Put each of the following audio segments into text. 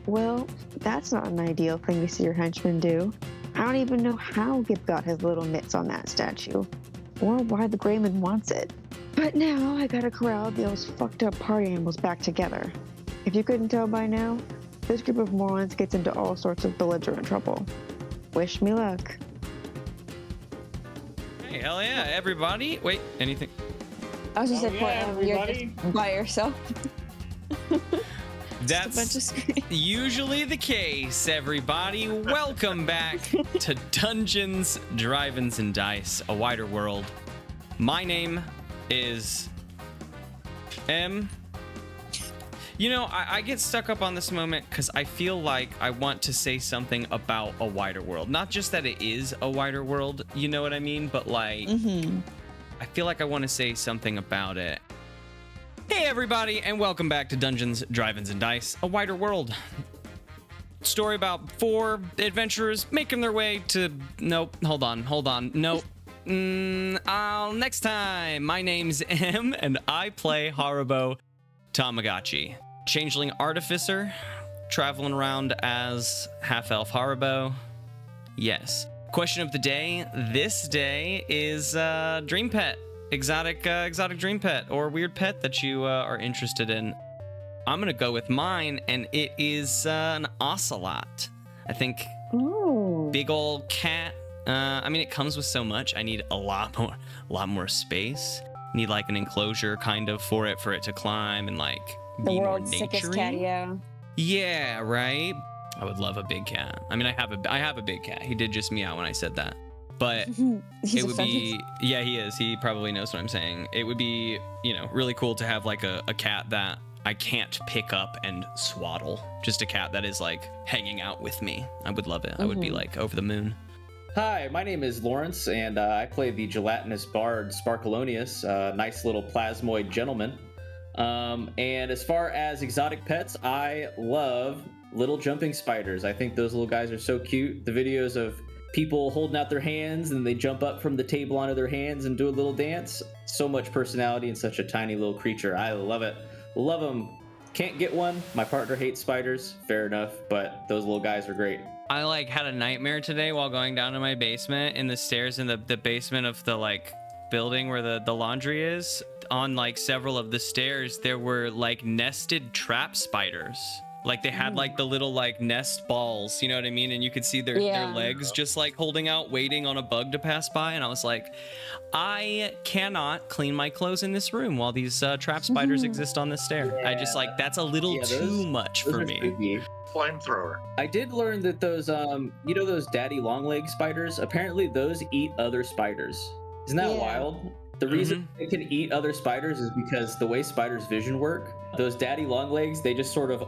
Well, that's not an ideal thing to see your henchmen do. I don't even know how Gib got his little mitts on that statue, or why the Greyman wants it. But now I gotta corral those fucked up party animals back together. If you couldn't tell by now, this group of morons gets into all sorts of belligerent trouble. Wish me luck. Hey, hell yeah, everybody. Wait, anything? I was just saying, you're just by yourself. That's usually the case, everybody. Welcome back to Dungeons, Drive-Ins, and Dice, a wider world. My name is M. You know, I get stuck up on this moment because I feel like I want to say something about a wider world. Not just that it is a wider world, you know what I mean? But like, I feel like I want to say something about it. Hey everybody, and welcome back to Dungeons, Drive-Ins, and Dice, a wider world. Story about 4 adventurers making their way to... Nope, hold on. Nope. Next time. My name's M, and I play Haribo Tamagotchi. Changeling Artificer, traveling around as half-elf Haribo. Yes. Question of the day. This day is Dream Pet. Exotic dream pet or weird pet that you are interested in. I'm gonna go with mine, and it is an ocelot. I think. Ooh. Big old cat. I mean, it comes with so much. I need a lot more space. Need like an enclosure kind of for it to climb and like be more naturey. The world's sickest cat, yeah. Yeah, right. I would love a big cat. I mean, I have a big cat. He did just meow when I said that. But it would be, yeah, he is. He probably knows what I'm saying. It would be, you know, really cool to have like a cat that I can't pick up and swaddle. Just a cat that is like hanging out with me. I would love it. I would be like over the moon. Hi, my name is Lawrence, and I play the gelatinous bard Sparkleoneous, nice little plasmoid gentleman. And as far as exotic pets, I love little jumping spiders. I think those little guys are so cute. The videos of people holding out their hands and they jump up from the table onto their hands and do a little dance. So much personality in such a tiny little creature. I love it. Love them. Can't get one. My partner hates spiders. Fair enough. But those little guys are great. I like had a nightmare today while going down to my basement in the stairs in the basement of the like building where the laundry is. On like several of the stairs, there were like nested trap spiders. Like they had like the little like nest balls, you know what I mean? And you could see their legs just like holding out, waiting on a bug to pass by. And I was like, I cannot clean my clothes in this room while these trap spiders exist on the stair. I just like, that's a little too much for me. Spooky. Flamethrower. I did learn that those, you know, those daddy long leg spiders, apparently those eat other spiders. Isn't that wild? The reason they can eat other spiders is because the way spiders' vision work, those daddy long legs, they just sort of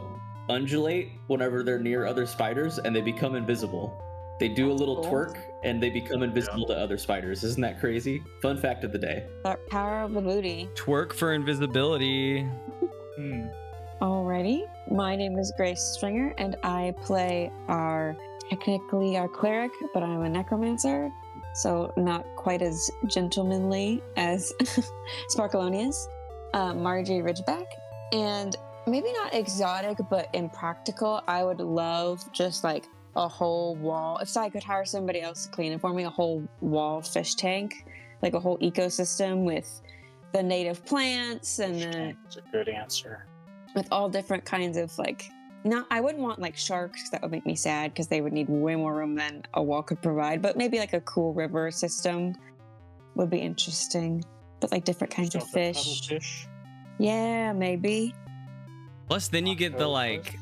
undulate whenever they're near other spiders and they become invisible. They do a little twerk and they become invisible to other spiders. Isn't that crazy? Fun fact of the day. Power of the booty. Twerk for invisibility. Alrighty. My name is Grace Stringer and I play technically our cleric, but I'm a necromancer. So not quite as gentlemanly as Sparkleoneous, Margery Ridgeback. And maybe not exotic, but impractical. I would love just like a whole wall. If I could hire somebody else to clean it for me, a whole wall fish tank, like a whole ecosystem with the native plants and That's a good answer. With all different kinds of like, I wouldn't want like sharks. That would make me sad because they would need way more room than a wall could provide. But maybe like a cool river system would be interesting. But like different kinds of fish. Yeah, maybe. Plus, then you get the like,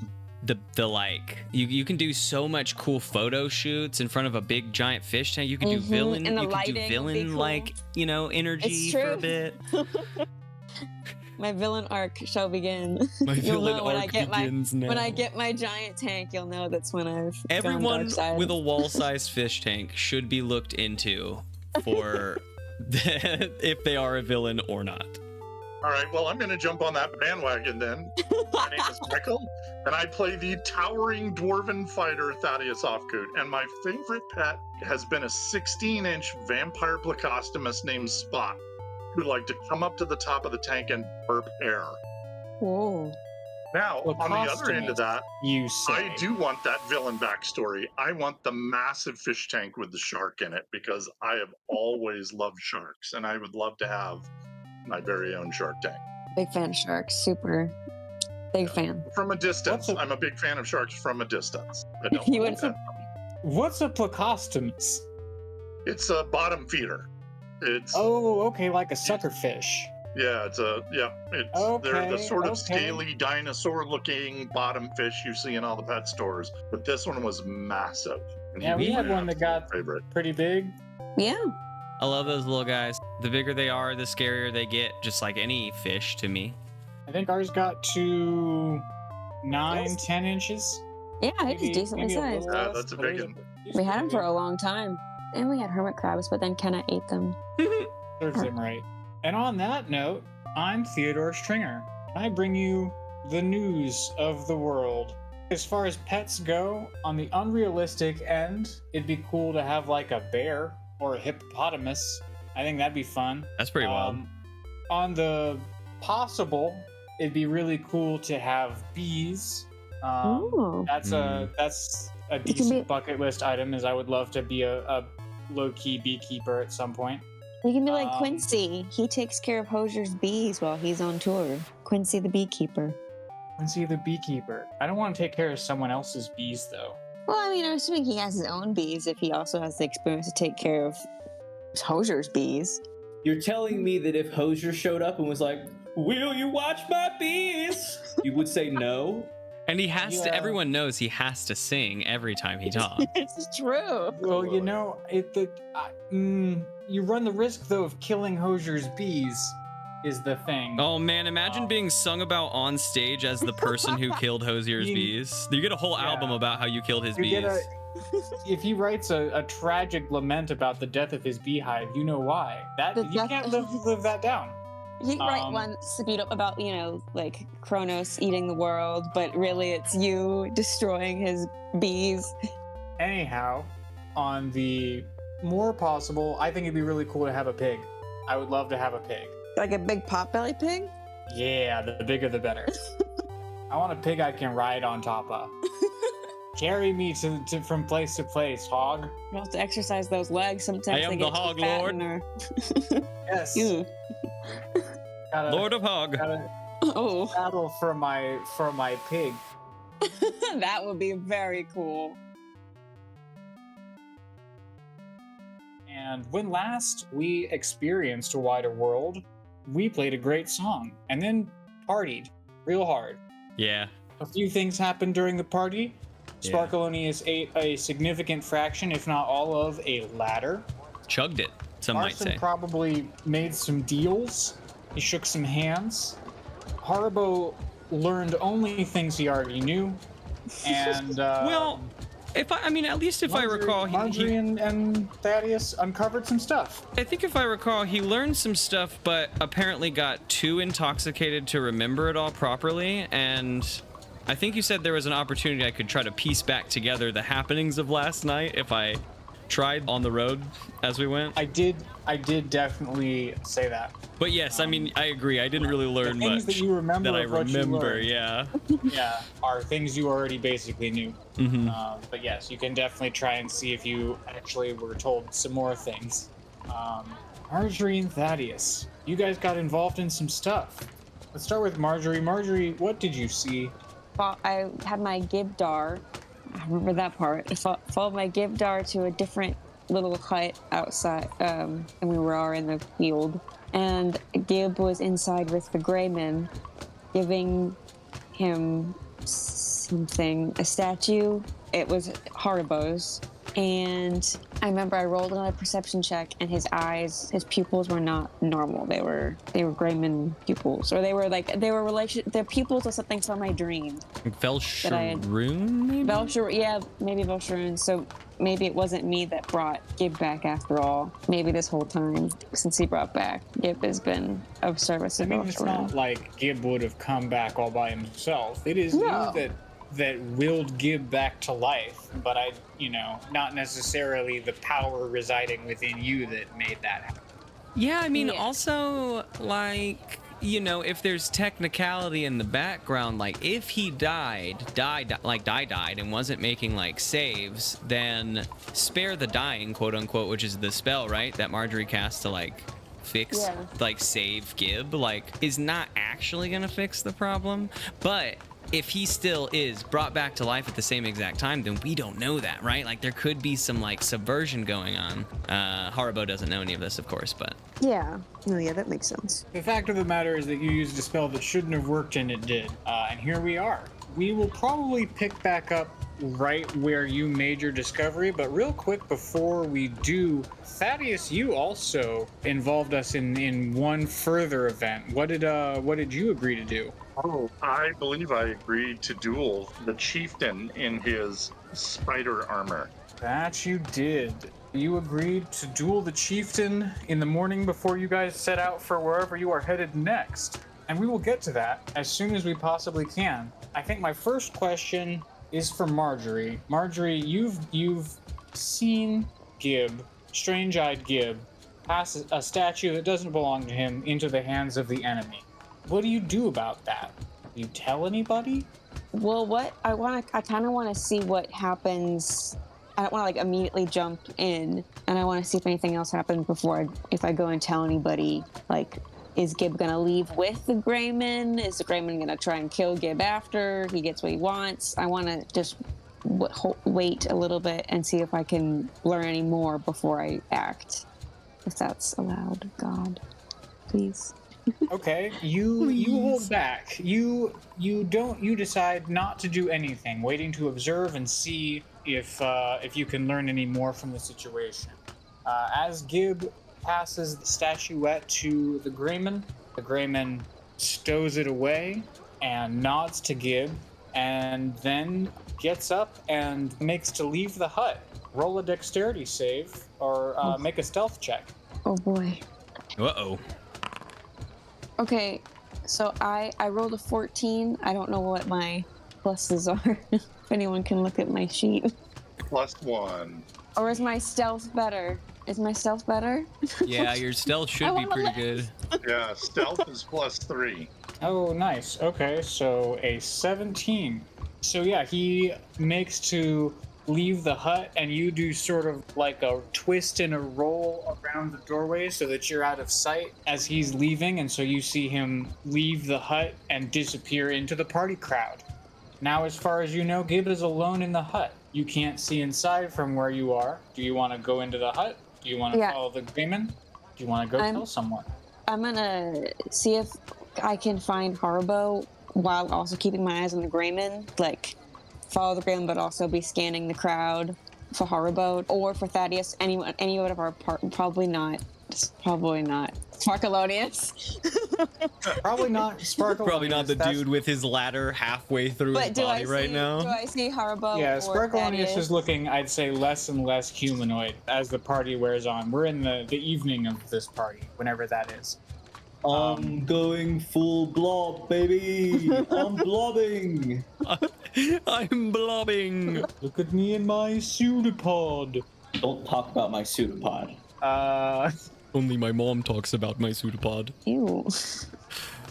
you can do so much cool photo shoots in front of a big giant fish tank. You can do villain, and the you can do villain cool. like, you know, energy for a bit. My villain arc shall begin. My villain arc begins now. When I get my giant tank, you'll know that's when I've Everyone gone dark side. with a wall-sized fish tank should be looked into for if they are a villain or not. All right, well, I'm going to jump on that bandwagon then. My name is Michael, and I play the towering dwarven fighter Thaddeus Ofkoot. And my favorite pet has been a 16-inch vampire plecostomus named Spot, who like to come up to the top of the tank and burp air. Whoa. Now, on the other end of that, You say. I do want that villain backstory. I want the massive fish tank with the shark in it because I have always loved sharks, and I would love to have my very own shark tank. Big fan of sharks. Super big fan. From a distance. What's a- I'm a big fan of sharks from a distance. I don't You want would- that. What's a Plecostomus? It's a bottom feeder. It's Oh, okay, like a suckerfish. yeah, it's they're the Okay, sort of okay. scaly dinosaur-looking bottom fish you see in all the pet stores, but this one was massive. And Yeah, he we was had my one that got absolute favorite. pretty big. Yeah. I love those little guys. The bigger they are, the scarier they get, just like any fish to me. I think ours got to 9-10 inches. Yeah, it was decently maybe a sized. little Yeah, less, that's a but big it one. was We had them pretty for a long time. And we had hermit crabs, but then Kenna ate them. big. Serves them right. And on that note, I'm Theodore Stringer. I bring you the news of the world. As far as pets go, on the unrealistic end, it'd be cool to have like a bear or a hippopotamus. I think that'd be fun. That's pretty wild. On the possible, it'd be really cool to have bees. Ooh. That's a can decent be- bucket list item. Is I would love to be a low-key beekeeper at some point. You can be like Um, Quincy. He takes care of Hosier's bees while he's on tour. Quincy the beekeeper. Quincy the beekeeper. I don't want to take care of someone else's bees though. Well, I mean, I'm assuming he has his own bees if he also has the experience to take care of Hosier's bees. You're telling me that if Hosier showed up and was like, "Will you watch my bees?" you would say no? And he has to, Yeah. everyone knows he has to sing every time he talks. It's true. Well, you know, you run the risk though of killing Hosier's bees. Is the thing. Oh man, imagine being sung about on stage as the person who killed Hosier's You- bees. You get a whole Yeah. album about how you killed his You bees. get if he writes a tragic lament about the death of his beehive, you know why. That The you death- can't live that down. You write Um, one about, like Kronos eating the world, but really it's you destroying his bees. Anyhow, on the more possible, I think it'd be really cool to have a pig. I would love to have a pig. Like a big potbelly pig? Yeah, the bigger the better. I want a pig I can ride on top of. Carry me to from place to place, hog. You have to exercise those legs. Sometimes I am they the get too hog fat lord. and are- Yes. Ew. Gotta, Lord of Hog. gotta Oh, battle for my pig. that would be very cool. And when last we experienced a wider world, we played a great song and then partied real hard. Yeah. A few things happened during the party. Yeah. Sparkleoneous ate a significant fraction, if not all of, a ladder. Chugged it, some might Arson say. probably made some deals. He shook some hands. Haribo learned only things he already knew. And Well, at least if I recall, Margery and Thaddeus uncovered some stuff. I think if I recall, he learned some stuff, but apparently got too intoxicated to remember it all properly. And I think you said there was an opportunity I could try to piece back together the happenings of last night if I tried on the road as we went. I did definitely say that. But yes, I agree. I didn't really learn the things much that you remember that I of what you remember. learned, Yeah. yeah, are things you already basically knew. hmm But yes, you can definitely try and see if you actually were told some more things. Margery and Thaddeus, you guys got involved in some stuff. Let's start with Margery. Margery, what did you see? Well, I had my Gibdar. I remember that part. I followed my Gibdar to a different little hut outside, and we were all in the field. And Gib was inside with the Greyman, giving him something, a statue. It was Haribo's. And I remember I rolled another perception check, and his eyes, his pupils were not normal. They were Greyman pupils, or they're pupils of something from my dream. That I had- Velsharoon, maybe? Maybe Velsharoon. So maybe it wasn't me that brought Gib back after all. Maybe this whole time, since he brought back, Gib has been of service to I mean, it's not Velsharoon. like Gib would have come back all by himself. It is No. you that willed Gib back to life, but not necessarily the power residing within you that made that happen. Yeah, Yeah. also, like, you know, if there's technicality in the background, like if he died and wasn't making like saves, then spare the dying, quote unquote, which is the spell, right, that Margery cast to like fix, like save Gib, like is not actually gonna fix the problem. But if he still is brought back to life at the same exact time, then we don't know that, right? Like there could be some like subversion going on. Haribo doesn't know any of this, of course, but Yeah. No, yeah, that makes sense. The fact of the matter is that you used a spell that shouldn't have worked and it did. And here we are. We will probably pick back up right where you made your discovery, but real quick before we do, Thaddeus, you also involved us in one further event. What did you agree to do? Oh, I believe I agreed to duel the chieftain in his spider armor. That you did. You agreed to duel the chieftain in the morning before you guys set out for wherever you are headed next. And we will get to that as soon as we possibly can. I think my first question is for Margery. Margery, you've seen Gib, strange-eyed Gib, pass a statue that doesn't belong to him into the hands of the enemy. What do you do about that? Do you tell anybody? Well, I kind of want to see what happens. I don't want to like immediately jump in, and I want to see if anything else happens before if I go and tell anybody. Like, is Gib gonna leave with the Greyman? Is the Greyman gonna try and kill Gib after he gets what he wants? I want to just wait a little bit and see if I can learn any more before I act. If that's allowed, God, please. Okay, you hold back. You decide not to do anything, waiting to observe and see if you can learn any more from the situation. As Gib passes the statuette to the Greyman stows it away and nods to Gib, and then gets up and makes to leave the hut. Roll a dexterity save or make a stealth check. Oh boy. uh-oh. Okay, so I rolled a 14. I don't know what my pluses are. If anyone can look at my sheet. +1. Or is my stealth better? Is my stealth better? Yeah, your stealth should be pretty good. Yeah, stealth is +3. Oh, nice. Okay, so a 17. So yeah, he makes to leave the hut, and you do sort of like a twist and a roll around the doorway so that you're out of sight as he's leaving, and so you see him leave the hut and disappear into the party crowd. Now, as far as you know, Gib is alone in the hut. You can't see inside from where you are. Do you want to go into the hut? Do you want to follow the Greyman? Do you want to go tell someone? I'm gonna see if I can find Haribo while also keeping my eyes on the Greyman. Like, follow the Greyman, but also be scanning the crowd for Haribo or for Thaddeus. Any one of our probably not. Probably not. Sparkleoneous. Probably not Sparkleoneous. Probably not the dude with his ladder halfway through his body right now. Do I see Haribo? Yeah, or Sparkleoneous Thaddeus? is looking, I'd say, less and less humanoid as the party wears on. We're in the evening of this party, whenever that is. I'm going full blob, baby. I'm blobbing. I'm blobbing. Look at me in my pseudopod. Don't talk about my pseudopod. Only my mom talks about my pseudopod. Ew.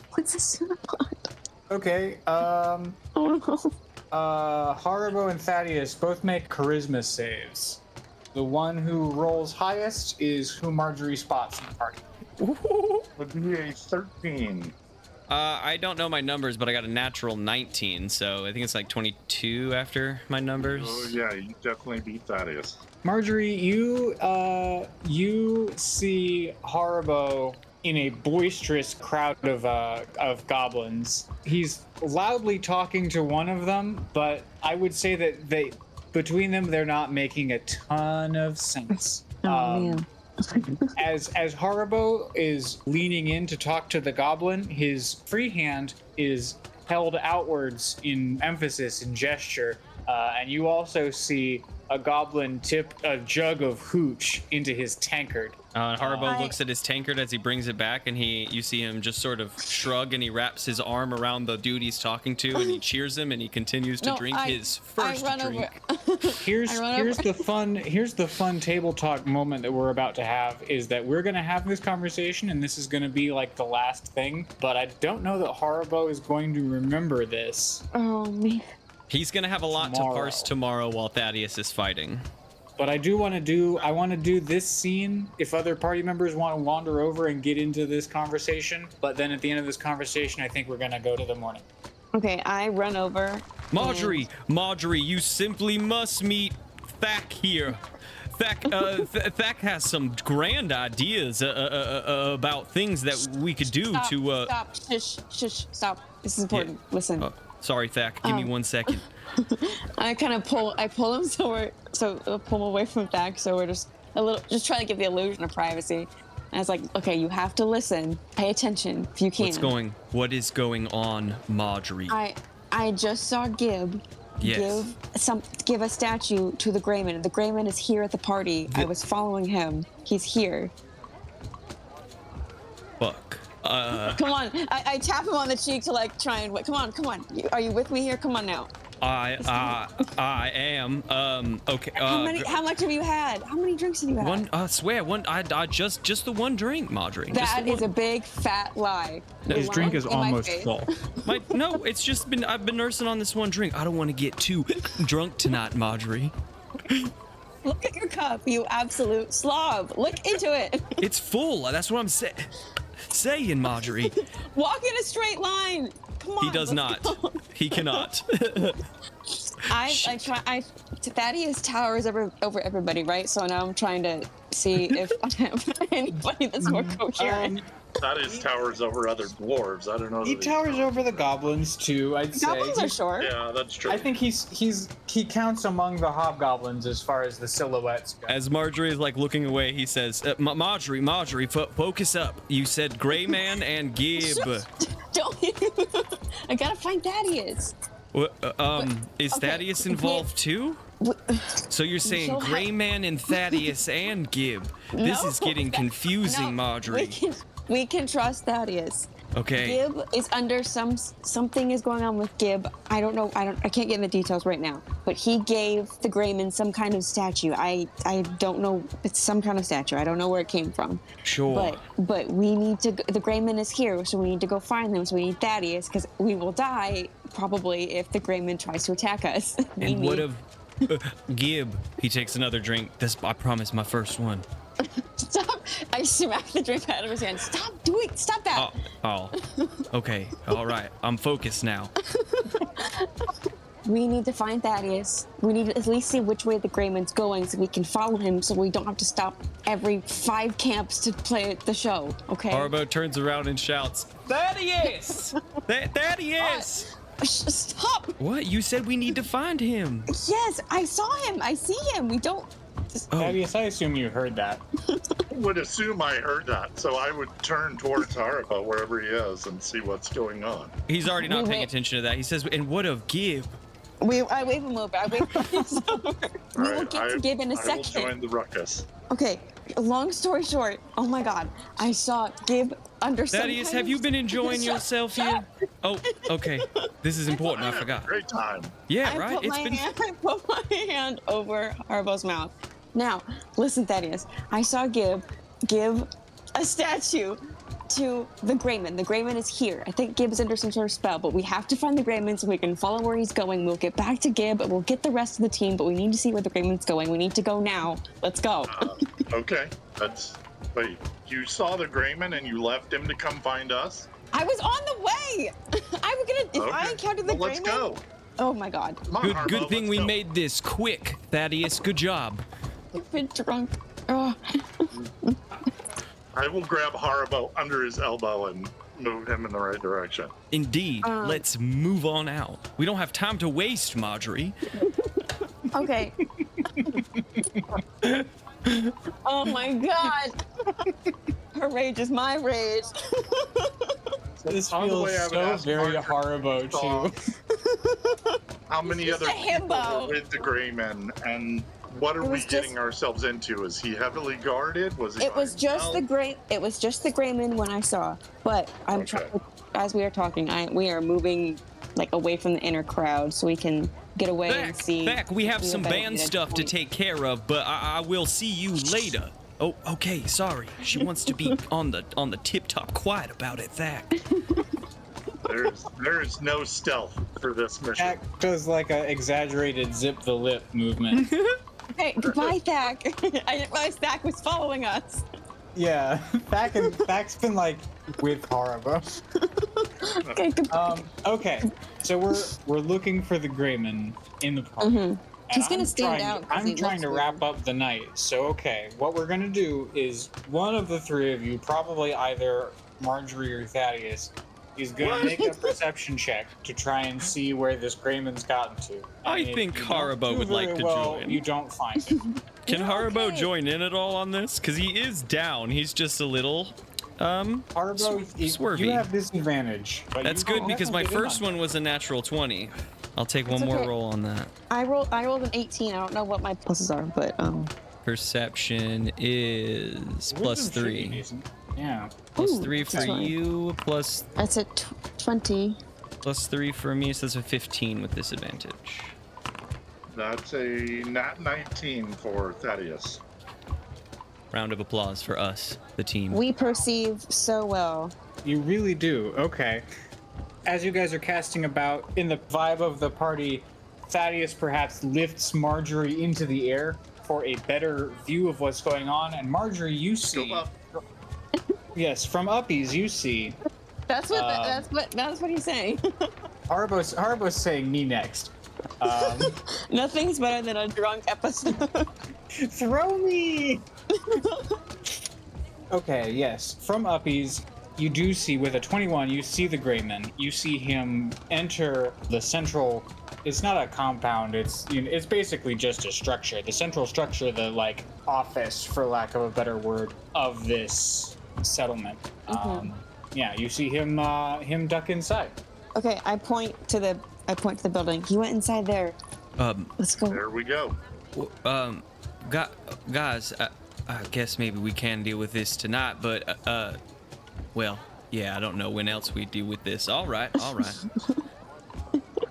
What's a pseudopod? Okay, Oh no. Haribo and Thaddeus both make charisma saves. The one who rolls highest is who Margery spots in the party. Would be a 13. I don't know my numbers, but I got a natural 19, so I think it's like 22 after my numbers. Oh yeah, you definitely beat Thaddeus. Margery, you see Haribo in a boisterous crowd of goblins. He's loudly talking to one of them, but I would say that between them they're not making a ton of sense. Oh man. As Haribo is leaning in to talk to the goblin, his free hand is held outwards in emphasis and gesture, and you also see a goblin tip a jug of hooch into his tankard. Haribo looks at his tankard as he brings it back, and you see him just sort of shrug, and he wraps his arm around the dude he's talking to, and he cheers him, and he continues to drink his first drink. Here's the fun table talk moment that we're about to have is that we're gonna have this conversation, and this is gonna be like the last thing. But I don't know that Haribo is going to remember this. Oh man. He's gonna have a lot to parse tomorrow while Thaddeus is fighting. But I want to do this scene if other party members want to wander over and get into this conversation. But then at the end of this conversation, I think we're going to go to the morning. Okay, I run over. Margery, you simply must meet Thack here. Thack has some grand ideas about things that we could do to. Stop! Shush! Stop! This is important. Listen. Sorry, Thack. Give me 1 second. I kind of pull him pull him away from Thack, so we're just trying to give the illusion of privacy. And I was like, okay, you have to listen, pay attention if you can. What is going on, Margery? I just saw Gib. Yes. Give a statue to the Greyman. The Greyman is here at the party. I was following him. He's here. Fuck. Come on. I tap him on the cheek to like try and wait. Come on. Are you with me here? Come on now. I am. Okay. How much have you had? How many drinks have you had? One. I swear. One. I just the one drink, Margery. That is a big fat lie. His drink is almost full. No, it's just been. I've been nursing on this one drink. I don't want to get too drunk tonight, Margery. Look at your cup, you absolute slob. Look into it. It's full. That's what I'm saying, Margery. Walk in a straight line. Come on. He does not. Go. He cannot. Thaddeus towers over everybody, right? So now I'm trying to see if I have anybody that's more coherent. Thaddeus towers over other dwarves. I don't know. He towers over the goblins too, I'd say. Goblins are short. Yeah, that's true. I think he counts among the hobgoblins as far as the silhouettes go. As Margery is like looking away, he says, Margery, focus up. You said Gray Man and Gib. Don't I gotta find Thaddeus. Is Thaddeus involved too? So you're saying Gray Man and Thaddeus and Gib? This is getting confusing, Margery. We can trust Thaddeus. Okay. Gib is under something is going on with Gib. I don't know. I can't get in the details right now. But he gave the Greyman some kind of statue. I don't know. It's some kind of statue. I don't know where it came from. Sure. But we need to. The Greyman is here, so we need to go find them. So we need Thaddeus because we will die probably if the Greyman tries to attack us. And what of Gib? He takes another drink. I promise, my first one. Stop! I smack the drink out of his hand. Stop that! Oh, okay. All right. I'm focused now. We need to find Thaddeus. We need to at least see which way the Greyman's going so we can follow him so we don't have to stop every 5 camps to play the show, okay? Haribo turns around and shouts, Thaddeus! Thaddeus! Stop! What? You said we need to find him. Yes, I saw him. I see him. We don't... Thaddeus, I assume you heard that. I would assume I heard that, so I would turn towards Haribo wherever he is and see what's going on. He's already not paying attention to that. He says, and what of Gib? I wave him over. We will get to Gib in a second. I will join the ruckus. Okay, long story short, oh my god, I saw Gib under some Thaddeus, have you been enjoying yourself here? Oh, okay. This is important. I forgot. Great time. Yeah, right? I put my hand over Haribo's mouth. Now, listen, Thaddeus. I saw Gib give a statue to the Greyman. The Greyman is here. I think Gib is under some sort of spell, but we have to find the Greyman so we can follow where he's going. We'll get back to Gib, and we'll get the rest of the team, but we need to see where the Greyman's going. We need to go now. Let's go. Okay. Wait, you saw the Greyman and you left him to come find us? I was on the way! I encountered the Greyman... Let's go. Oh my god. Good thing we made this quick, Thaddeus. Good job. You've been drunk. Oh. I will grab Haribo under his elbow and move him in the right direction. Indeed. Let's move on out. We don't have time to waste, Margery. Okay. Oh my god. Her rage is my rage. This feels so very Haribo too. How many other people himbo were with the Greyman, and What are It we was getting just- ourselves into? Is he heavily guarded? Was he? It was just the gray. It was just the Grayman when I saw. But I'm Okay. trying. As we are talking, we are moving like away from the inner crowd so we can get away and see. Back, we have some better band vantage stuff to point. take care of, but I will see you later. Oh, okay, sorry. She wants to be on the tip-top quiet about it, Zach. There is no stealth for this mission. Jack does like a exaggerated zip the lip movement. Hey, goodbye, Thak. I didn't realize Thak was following us. Yeah, Thak's been like with Haribo. Okay, goodbye. Okay, so we're looking for the Grayman in the park. Mhm. He's And gonna I'm stand trying- out 'cause I'm he trying looks to weird. wrap up the night. So okay, what we're gonna do is one of the three of you, probably either Margery or Thaddeus, is gonna make a perception check to try and see where this Grayman's gotten to. I And if think you don't Haribo do would like very to well, join. You don't find it. Can Yeah, Haribo okay. join in at all on this? Because he is down. He's just a little, Haribo, swervy. you have disadvantage. But That's you good can because my definitely get in first on one was a natural 20. I'll take one It's more okay. roll on that. I rolled an 18. I don't know what my pluses are, but Perception is it. plus Wisdom should be 3. decent. Yeah. Plus Ooh, 3 for that's fine. you, plus that's a 20. 3 for me, so that's a 15 with disadvantage. That's a nat 19 for Thaddeus. Round of applause for us, the team. We perceive so well. You really do. Okay. As you guys are casting about in the vibe of the party, Thaddeus perhaps lifts Margery into the air for a better view of what's going on. And Margery, you see. Go up. Yes, from Uppies, you see. That's what he's saying. Haribo's saying me next. Nothing's better than a drunk episode. Throw me! Okay, yes. From Uppies, you do see, with a 21, you see the Grayman. You see him enter the central. It's not a compound. It's it's basically just a structure. The central structure, the like office, for lack of a better word, of this settlement. Yeah, you see him duck inside. Okay, I point to the building. He went inside there. Let's go. There we go. Guys, I guess maybe we can deal with this tonight, but well, yeah, I don't know when else we deal with this. All right.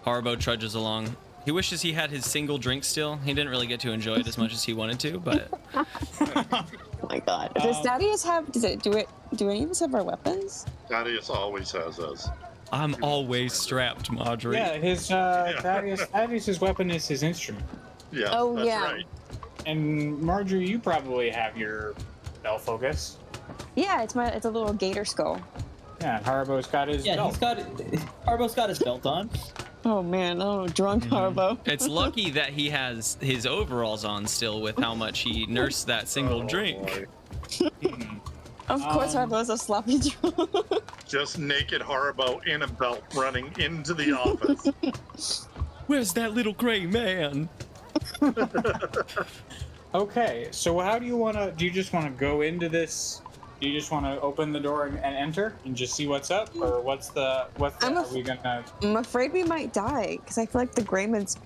Haribo trudges along. He wishes he had his single drink still. He didn't really get to enjoy it as much as he wanted to, but Oh my god. Does Thaddeus have? Do any of us have our weapons? Thaddeus always has us. I'm always strapped, Margery. Yeah, his Thaddeus's weapon is his instrument. Yeah. Oh, that's yeah. Right. And Margery, you probably have your bell focus. Yeah, it's a little gator skull. Yeah, and Haribo's got his Yeah, belt. Haribo's got his belt on. Oh man, drunk Harbo. It's lucky that he has his overalls on still with how much he nursed that single Oh, drink. boy. Of course, Harbo's a sloppy drunk. Just naked Haribo in a belt running into the office. Where's that little gray man? Okay, so how do you want to? Do you just want to go into this? Do you just want to open the door and enter and just see what's up, or what's the? Are we gonna? I'm afraid we might die because I feel like the Grayman's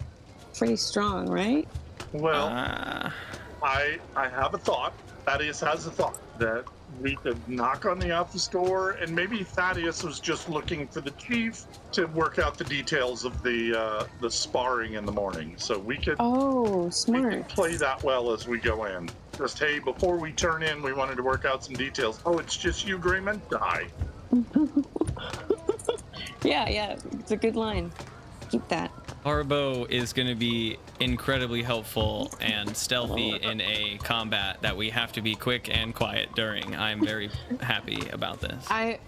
pretty strong, right? Well, Ah. I have a thought. Thaddeus has a thought that we could knock on the office door, and maybe Thaddeus was just looking for the chief to work out the details of the sparring in the morning. So we could Oh, we smart. can play that well as we go in. Just hey, before we turn in, we wanted to work out some details. Oh, it's just you, Grayman? Die. Yeah, it's a good line. Keep that. Haribo is going to be incredibly helpful and stealthy in a combat that we have to be quick and quiet during. I'm very happy about this. I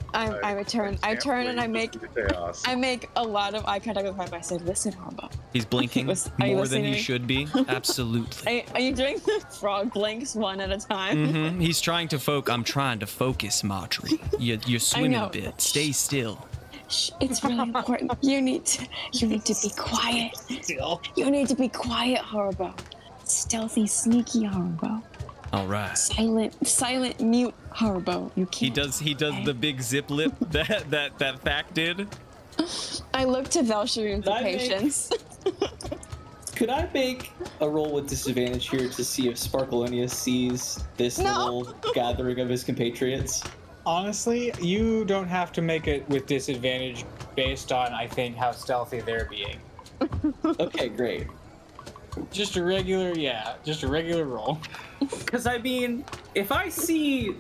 return. I can't turn and wait I to make see the chaos. I make a lot of eye contact with Harbo. I said, "Listen, Harbo. He's blinking Are you more than he listening? should be. Absolutely. Are you doing the frog blinks one at a time?" He's trying to I'm trying to focus, Margery. You're swimming know. a bit. Stay still. Shh, it's really important. You need to be quiet. You need to be quiet, Harbo. Stealthy, sneaky Harbo. All right. Silent, mute Harbo. You can't. He does the big zip lip that Thak did. I look to Velshirun for Did I make- patience. Could I make a roll with disadvantage here to see if Sparkleoneous sees this little gathering of his compatriots? Honestly, you don't have to make it with disadvantage based on, I think, how stealthy they're being. Okay, great. Just a regular roll. Because I mean, if I see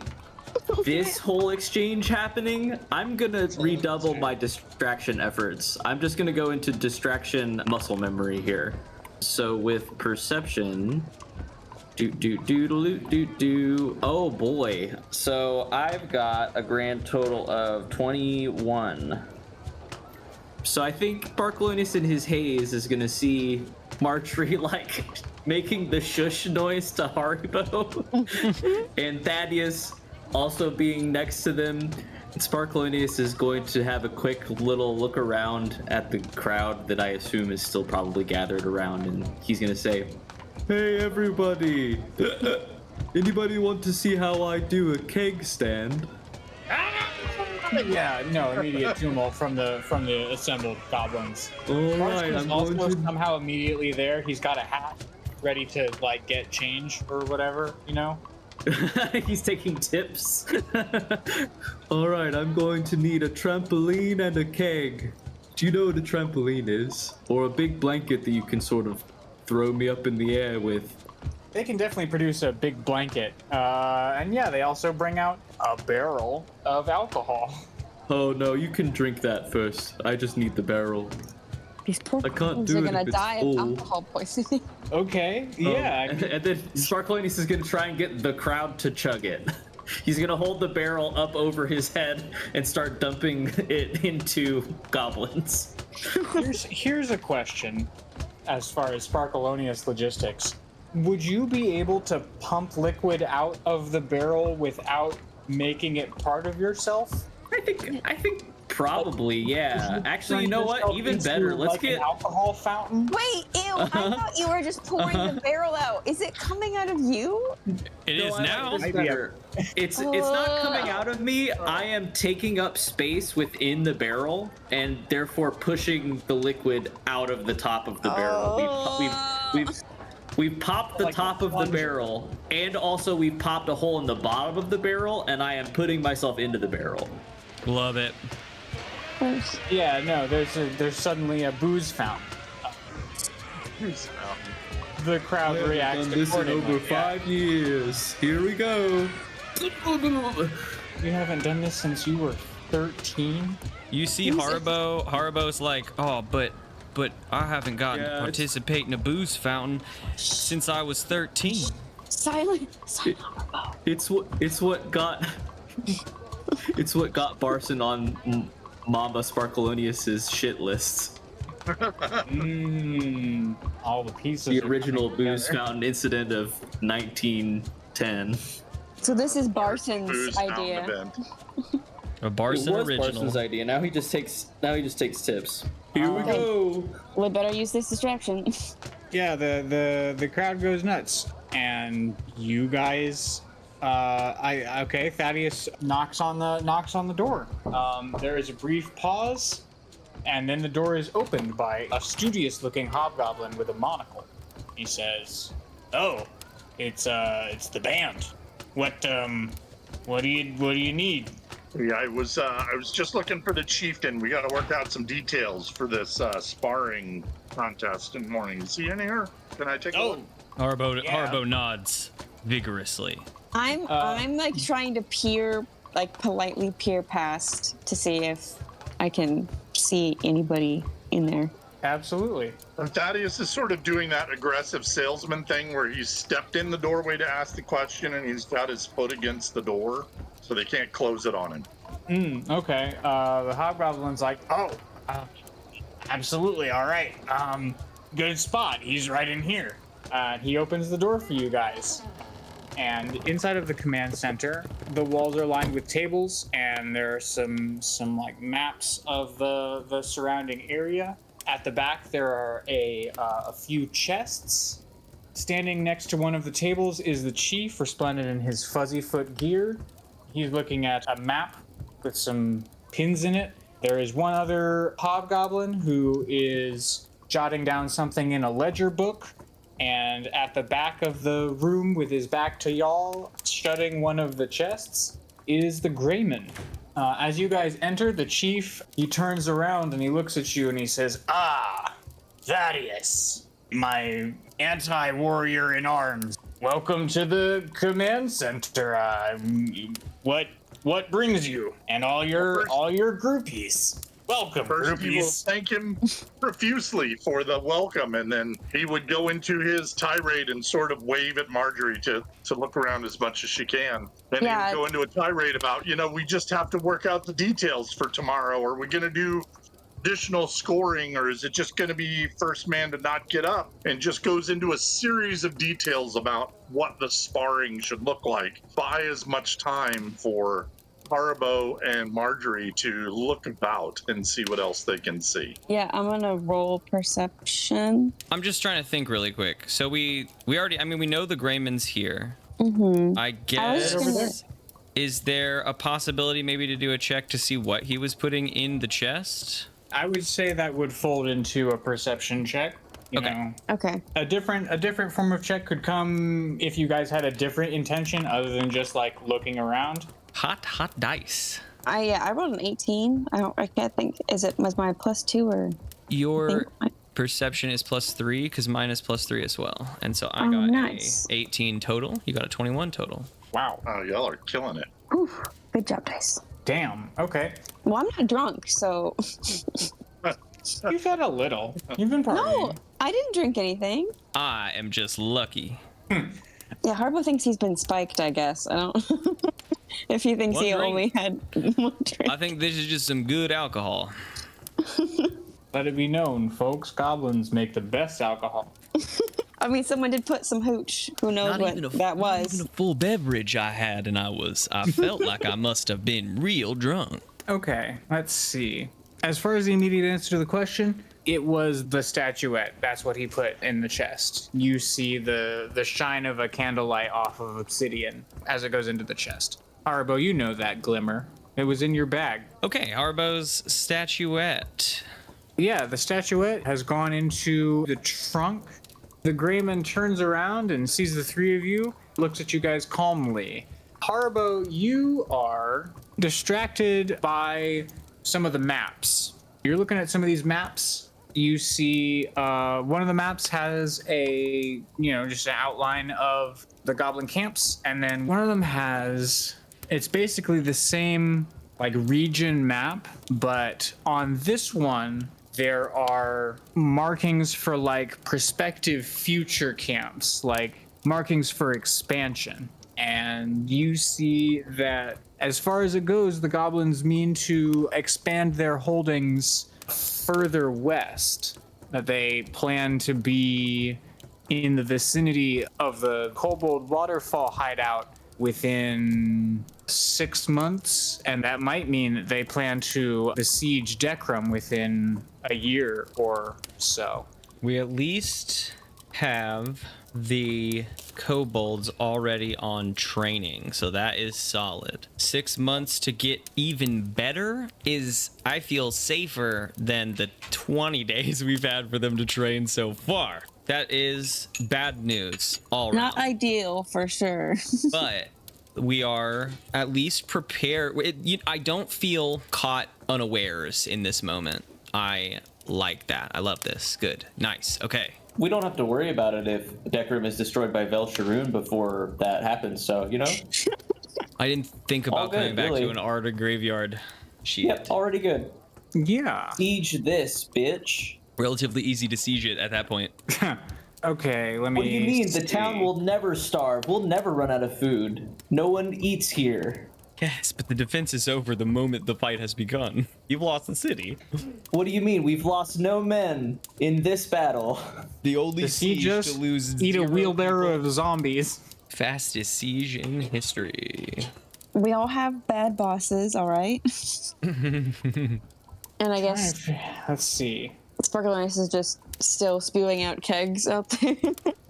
this whole exchange happening, I'm gonna redouble my distraction efforts. I'm just gonna go into distraction muscle memory here. So with perception, oh boy. So I've got a grand total of 21. So I think Sparkleoneous in his haze is gonna see Margery like making the shush noise to Haribo, and Thaddeus also being next to them. Sparkleoneous is going to have a quick little look around at the crowd that I assume is still probably gathered around, and he's gonna say, "Hey everybody! Anybody want to see how I do a keg stand?" Yeah, no, immediate tumult from the assembled goblins. Alright, Margery's I'm also going to... somehow immediately there. He's got a hat ready to like get change or whatever, you know? He's taking tips. Alright, I'm going to need a trampoline and a keg. Do you know what a trampoline is? Or a big blanket that you can sort of throw me up in the air with? They can definitely produce a big blanket. And yeah, they also bring out a barrel of alcohol. Oh no, you can drink that first. I just need the barrel. These poor I can't goblins do are it gonna if it's die full. of alcohol poisoning. Okay, yeah. And then Sparkleoneous is gonna try and get the crowd to chug it. He's gonna hold the barrel up over his head and start dumping it into goblins. Here's a question as far as Sparkleoneous logistics. Would you be able to pump liquid out of the barrel without making it part of yourself? I think probably, yeah. Actually, you know what? Yourself Even into, better. Let's like, an get... alcohol fountain. Wait, ew! I thought you were just pouring the barrel out. Is it coming out of you? It is now. It's better. It's not coming out of me. I am taking up space within the barrel and therefore pushing the liquid out of the top of the barrel. We've popped the Like top a of the plunger. barrel, and also we've popped a hole in the bottom of the barrel, and I am putting myself into the barrel. Love it. Yeah, no, there's suddenly a booze fountain. The crowd reacts Done this in accordingly. over 5 years. Here we go. You haven't done this since you were 13? You see Haribo. Haribo's like, oh, but I haven't gotten to Yeah, participate in a booze fountain since I was 13. Silent Haribo. It's what got Barson on Mamba Sparkleoneous' shit list. All the pieces. The are original coming booze together. fountain incident of 1910. So this is Barson's Booze fountain idea. event. A Barson it was original. Barson's idea. Now he just takes tips. Here we Okay. go. We better use this distraction. Yeah, the crowd goes nuts, and you guys. Okay. Thaddeus knocks on the door. There is a brief pause, and then the door is opened by a studious-looking hobgoblin with a monocle. He says, "Oh, it's the band. What do you need?" Yeah, I was just looking for the chieftain. We got to work out some details for this sparring contest in the morning. Is he in here? Can I take a look? Haribo nods vigorously. I'm like trying to politely peer past to see if I can see anybody in there. Absolutely. And Thaddeus is sort of doing that aggressive salesman thing where he's stepped in the doorway to ask the question and he's got his foot against the door so they can't close it on him. Okay. The hobgoblin's like, "Oh, absolutely, all right. Good spot. He's right in here." He opens the door for you guys. And inside of the command center, the walls are lined with tables, and there are some like maps of the surrounding area. At the back, there are a few chests. Standing next to one of the tables is the chief, resplendent in his fuzzy foot gear. He's looking at a map with some pins in it. There is one other hobgoblin who is jotting down something in a ledger book. And at the back of the room, with his back to y'all, shutting one of the chests, is the Grayman. As you guys enter, the chief, he turns around and he looks at you and he says, "Ah, Thaddeus, my anti-warrior in arms. Welcome to the command center. What brings you and all your groupies? Welcome, First, he will groupies." thank him profusely for the welcome, and then he would go into his tirade and sort of wave at Margery to look around as much as she can. Then Yeah. he would go into a tirade about, we just have to work out the details for tomorrow. Are we going to do additional scoring, or is it just going to be first man to not get up? And just goes into a series of details about what the sparring should look like. Buy as much time for Haribo and Margery to look about and see what else they can see. Yeah, I'm gonna roll perception. I'm just trying to think really quick. So we already, we know the Grayman's here. Mm-hmm. I guess, over there. is there a possibility maybe to do a check to see what he was putting in the chest? I would say that would fold into a perception check. You Okay. know, Okay. a different form of check could come if you guys had a different intention other than just like looking around. Hot dice. I rolled an 18. I can't think. Was my +2 or? Your I think perception is +3 because mine is +3 as well. And so I Oh, got nice. a 18 total. You got a 21 total. Wow. Oh, y'all are killing it. Whew, good job, dice. Damn. Okay. Well, I'm not drunk, so You've had a little. You've been partying. no, I didn't drink anything. I am just lucky. Yeah, Harbo thinks he's been spiked. I guess I don't. If he thinks One he drink. only had one drink. I think this is just some good alcohol. Let it be known, folks, goblins make the best alcohol. I mean, someone did put some hooch. Who knows what that Not was? even a full beverage I had, and I felt like I must have been real drunk. Okay, let's see. As far as the immediate answer to the question, it was the statuette. That's what he put in the chest. You see the shine of a candlelight off of obsidian as it goes into the chest. Haribo, you know that glimmer. It was in your bag. Okay, Haribo's statuette. Yeah, the statuette has gone into the trunk. The Grayman turns around and sees the three of you, looks at you guys calmly. Haribo, you are distracted by some of the maps. You're looking at some of these maps. You see one of the maps has a, just an outline of the goblin camps. And then one of them it's basically the same like region map, but on this one, there are markings for like prospective future camps, like markings for expansion. And you see that as far as it goes, the goblins mean to expand their holdings further west, that they plan to be in the vicinity of the Kobold Waterfall hideout within 6 months, and that might mean that they plan to besiege Dekram within a year or so. We at least have the kobolds already on training, so that is solid. 6 months to get even better is, I feel, safer than the 20 days we've had for them to train so far. That is bad news all around. Not ideal for sure. But we are at least prepared. I don't feel caught unawares in this moment. I like that. I love this. Good. Nice. Okay. We don't have to worry about it if Dekram is destroyed by Velsharoon before that happens, so, I didn't think about All good, coming back really. to an Ardor graveyard. Shit. Yep, already good. Yeah. Siege this, bitch. Relatively easy to siege it at that point. Okay, let me. What do you mean? The see. town will never starve. We'll never run out of food. No one eats here. Yes, but the defense is over the moment the fight has begun. You've lost the city. What do you mean? We've lost no men in this battle. The only The siege siege us to lose eat a 0 wheelbarrow people. of zombies. Fastest siege in history. We all have bad bosses, all right? And I guess Let's see. Sparkleoneuos is just still spewing out kegs out there.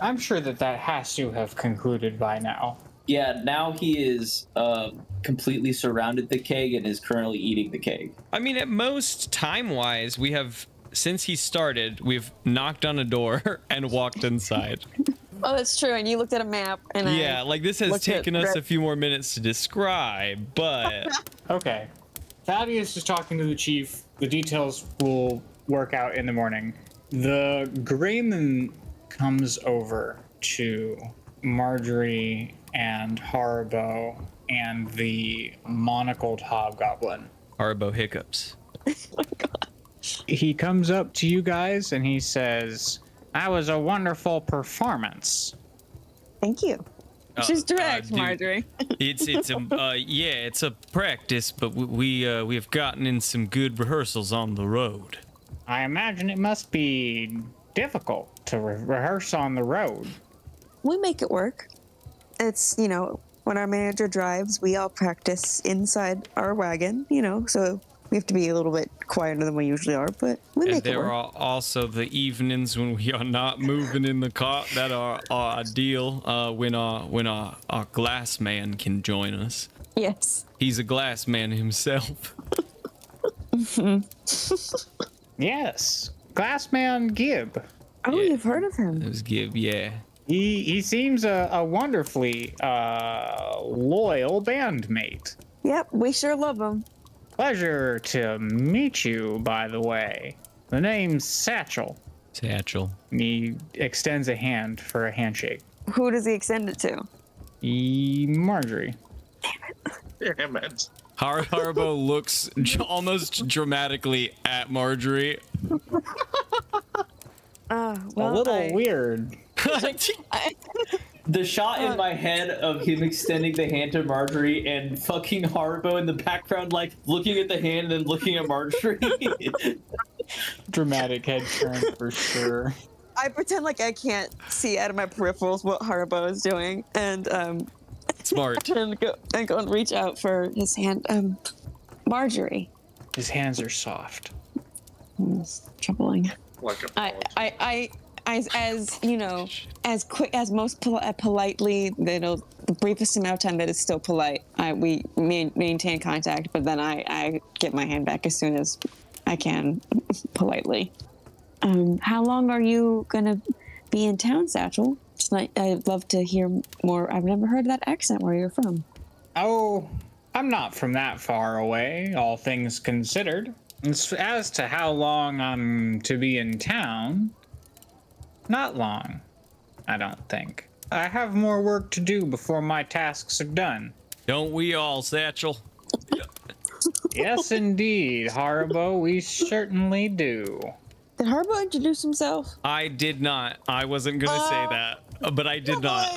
I'm sure that has to have concluded by now. Yeah, now he is completely surrounded the keg and is currently eating the keg. I mean, at most, time-wise, we have since he started, we've knocked on a door and walked inside. Oh, that's true. And you looked at a map, and Yeah, like this has looked at taken us red- a few more minutes to describe, but Okay. Thaddeus is talking to the chief. The details will work out in the morning. The Grayman comes over to Margery and Haribo and the monocled hobgoblin. Haribo hiccups. He comes up to you guys and he says, "That was a wonderful performance." Thank you. She's direct, dude, Margery. It's a practice, but we have gotten in some good rehearsals on the road. I imagine it must be difficult to rehearse on the road. We make it work. It's, when our manager drives, we all practice inside our wagon, so we have to be a little bit quieter than we usually are, but we And make it there work. are also the evenings when we are not moving in the cart that are ideal. When our glass man can join us. Yes. He's a glass man himself. Yes, Glassman Gibb. Oh, Yeah. you've heard of him. It was give, yeah. He seems a wonderfully loyal bandmate. Yep, we sure love him. Pleasure to meet you, by the way. The name's Satchel. Satchel. And he extends a hand for a handshake. Who does he extend it to? Margery. Damn it. Haribo looks almost dramatically at Margery. A little weird. The shot in my head of him extending the hand to Margery and fucking Haribo in the background, like looking at the hand and looking at Margery. Dramatic head turn for sure. I pretend like I can't see out of my peripherals what Haribo is doing, and Smart. and go and reach out for his hand. Margery. His hands are soft. It's troubling. Like a I as quick as most politely, the briefest amount of time that is still polite. We maintain contact, but then I get my hand back as soon as I can, politely. How long are you gonna be in town, Satchel? I'd love to hear more. I've never heard that accent where you're from. Oh, I'm not from that far away, all things considered. As to how long I'm to be in town, not long, I don't think. I have more work to do before my tasks are done. Don't we all, Satchel? Yes, indeed, Haribo, we certainly do. Did Haribo introduce himself? I did not. I wasn't gonna say that, but I did not.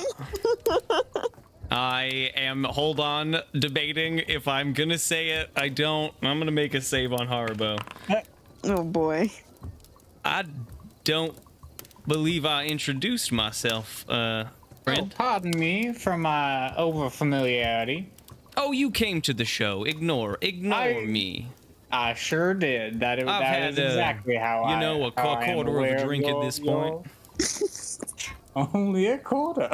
I am, hold on, debating if I'm gonna say it. I don't. I'm gonna make a save on Haribo. Oh boy. I don't believe I introduced myself, Oh, friend. pardon me for my overfamiliarity. Oh, you came to the show. Ignore me. I sure did. That I've is had, exactly how you I know, a how I am quarter of aware a drink at your- this point. Only a quarter.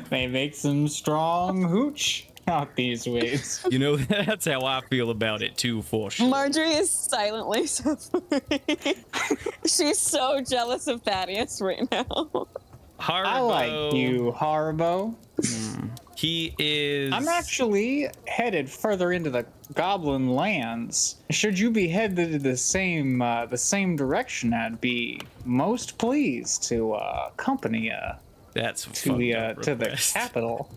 They make some strong hooch out these ways. You know, that's how I feel about it too, for sure. Margery is silently suffering. She's so jealous of Thaddeus right now. Haribo. I like you, Haribo. He is. I'm actually headed further into the Goblin lands. Should you be headed the same direction, I'd be most pleased to accompany you That's a to fucked the up to the request. capital.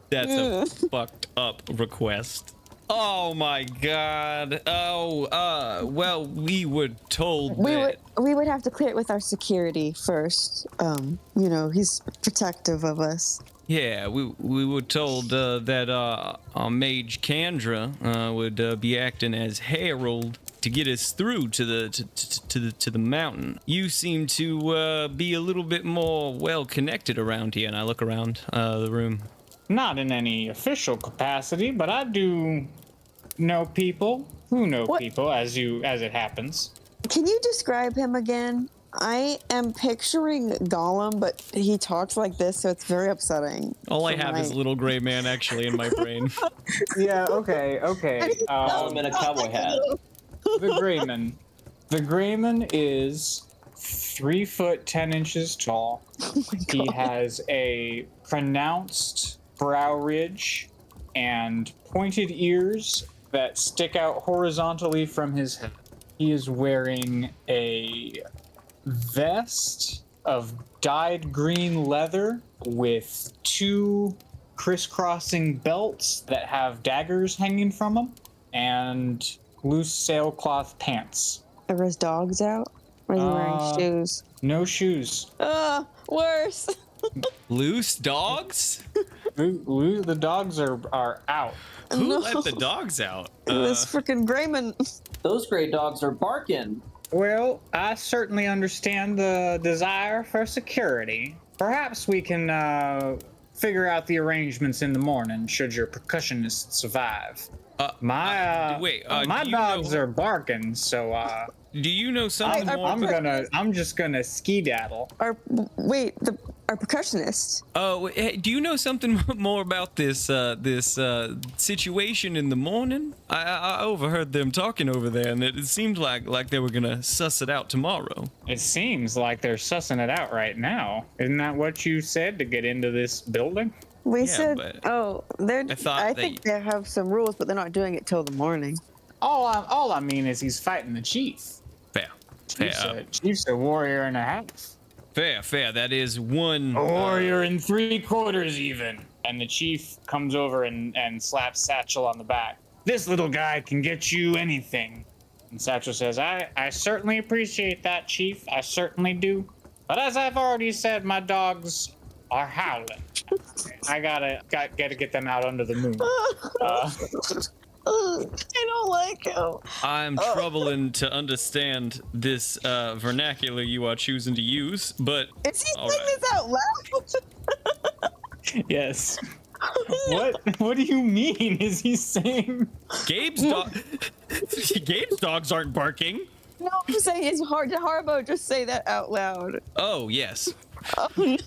That's a fucked up request. Oh my god. Oh, well, we were told that. We would have to clear it with our security first. He's protective of us. Yeah, we were told that our mage Kandra would be acting as herald to get us through to the mountain. You seem to be a little bit more well connected around here, and I look around the room. Not in any official capacity, but I do know people who know people, as it happens. Can you describe him again? I am picturing Gollum, but he talks like this, so it's very upsetting. All I have is little gray man actually in my brain. Yeah, okay. I'm in a cowboy hat. The Grayman. The Grayman is 3 foot 10 inches tall. Oh my God. He has a pronounced brow ridge and pointed ears that stick out horizontally from his head. He is wearing a vest of dyed green leather with 2 crisscrossing belts that have daggers hanging from them and loose sailcloth pants. Are his dogs out? Or is he wearing shoes? No shoes. Worse. Loose dogs? The dogs are out. Who No. let the dogs out? This freaking Grayman. Those gray dogs are barking. Well, I certainly understand the desire for security. Perhaps we can figure out the arrangements in the morning should your percussionist survive. My do you dogs know- are barking, so Do you know something more? I'm just gonna skedaddle. Our percussionist. Oh, hey, do you know something more about this situation in the morning? I overheard them talking over there, and it seemed like they were gonna suss it out tomorrow. It seems like they're sussing it out right now. Isn't that what you said to get into this building? We Yeah, said, but I think they have some rules, but they're not doing it till the morning. All I mean is he's fighting the chief. Fair, Chief's a warrior and a half. fair. That is one. A warrior and 3/4 even. And the chief comes over and slaps Satchel on the back. This little guy can get you anything. And Satchel says, I certainly appreciate that, Chief. I certainly do. But as I've already said, my dogs are howling. I gotta get them out under the moon. I don't like him. I'm troubling to understand this vernacular you are choosing to use, but Is he all saying right. this out loud? Yes. What do you mean? Is he saying? Gabe's dogs aren't barking. No, I'm saying it's hard to Haribo. Just say that out loud. Oh yes. Oh no.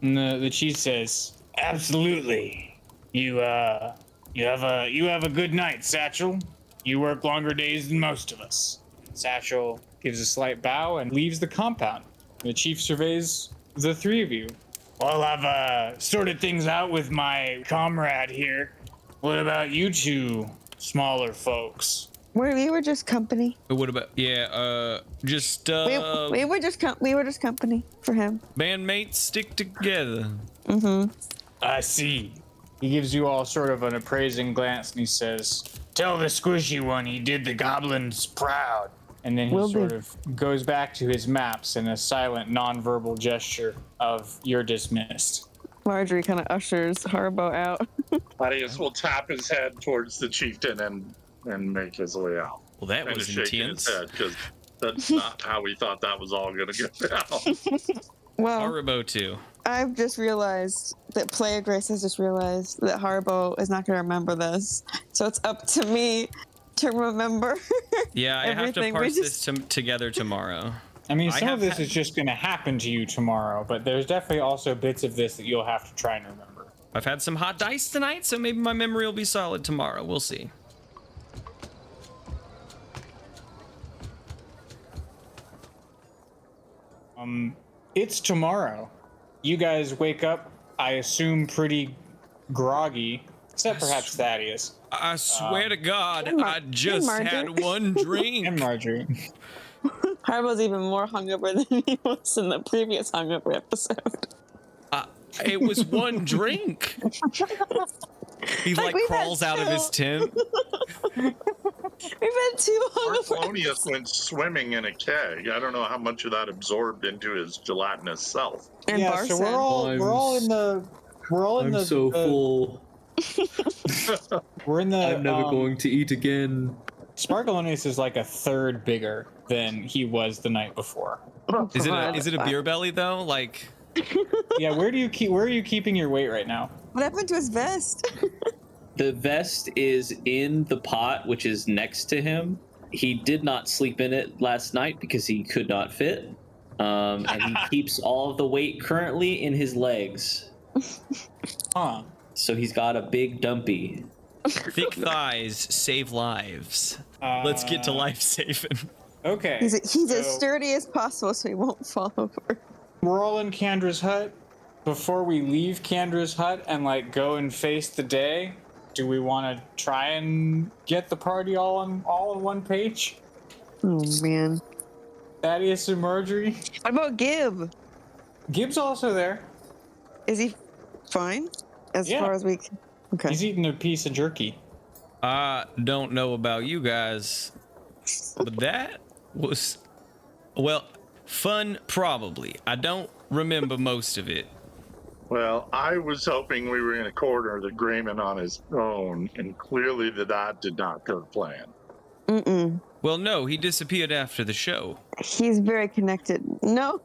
No, the chief says, absolutely. You have a good night, Satchel. You work longer days than most of us. Satchel gives a slight bow and leaves the compound. The chief surveys the 3 of you. Well, I've sorted things out with my comrade here. What about you 2 smaller folks? We were just company. What about just We were just company for him. bandmates stick together. Mm-hmm. I see. He gives you all sort of an appraising glance and he says, tell the squishy one he did the goblins proud. And then he Will sort do. of goes back to his maps in a silent, non-verbal gesture of you're dismissed. Margery kind of ushers Haribo out. Thaddeus will tap his head towards the chieftain and make his way out. Well, that And was shaking intense. his head because that's not how we thought that was all going to go down. Well, Haribo too. I've just realized that Player Grace has just realized that Haribo is not going to remember this. So it's up to me to remember. Yeah, I have to Everything we parse just- this together tomorrow. I mean, I some have of this had- is just going to happen to you tomorrow, but there's definitely also bits of this that you'll have to try and remember. I've had some hot dice tonight, so maybe my memory will be solid tomorrow. We'll see. It's tomorrow. You guys wake up, I assume, pretty groggy, except perhaps Thaddeus I swear to God, Mar- I just Margery. had one drink. and Margery. Haribo's even more hungover than he was in the previous hungover episode. It was one drink. He like we've had crawls out of his tent. We've had 2 hungover. Sparkleoneous went swimming in a keg. I don't know how much of that absorbed into his gelatinous self. And Yeah, Bar so said, we're all in the full. we're in the I'm never going to eat again. Sparkleoneuos is like a third bigger than he was the night before. Is it a beer belly though? Like Yeah, where are you keeping your weight right now? What happened to his vest? The vest is in the pot, which is next to him. He did not sleep in it last night because he could not fit. And he keeps all of the weight currently in his legs. Huh. So he's got a big dumpy. thick thighs save lives. Let's get to life saving. Okay. He's as so sturdy as possible so he won't fall over. we're all in Kandra's hut. Before we leave Kandra's hut and like go and face the day, do we want to try and get the party all on one page? Oh man. Thaddeus and Margery. What about Gib? Gib's also there. Is he fine? As Yeah. far as we okay. He's eating a piece of jerky. I don't know about you guys, but that was, well, fun probably. I don't remember most of it. Well, I was hoping we were going to corner the Grayman on his own, and clearly that did not go to plan. Mm-mm. Well, no, he disappeared after the show. He's very connected. No.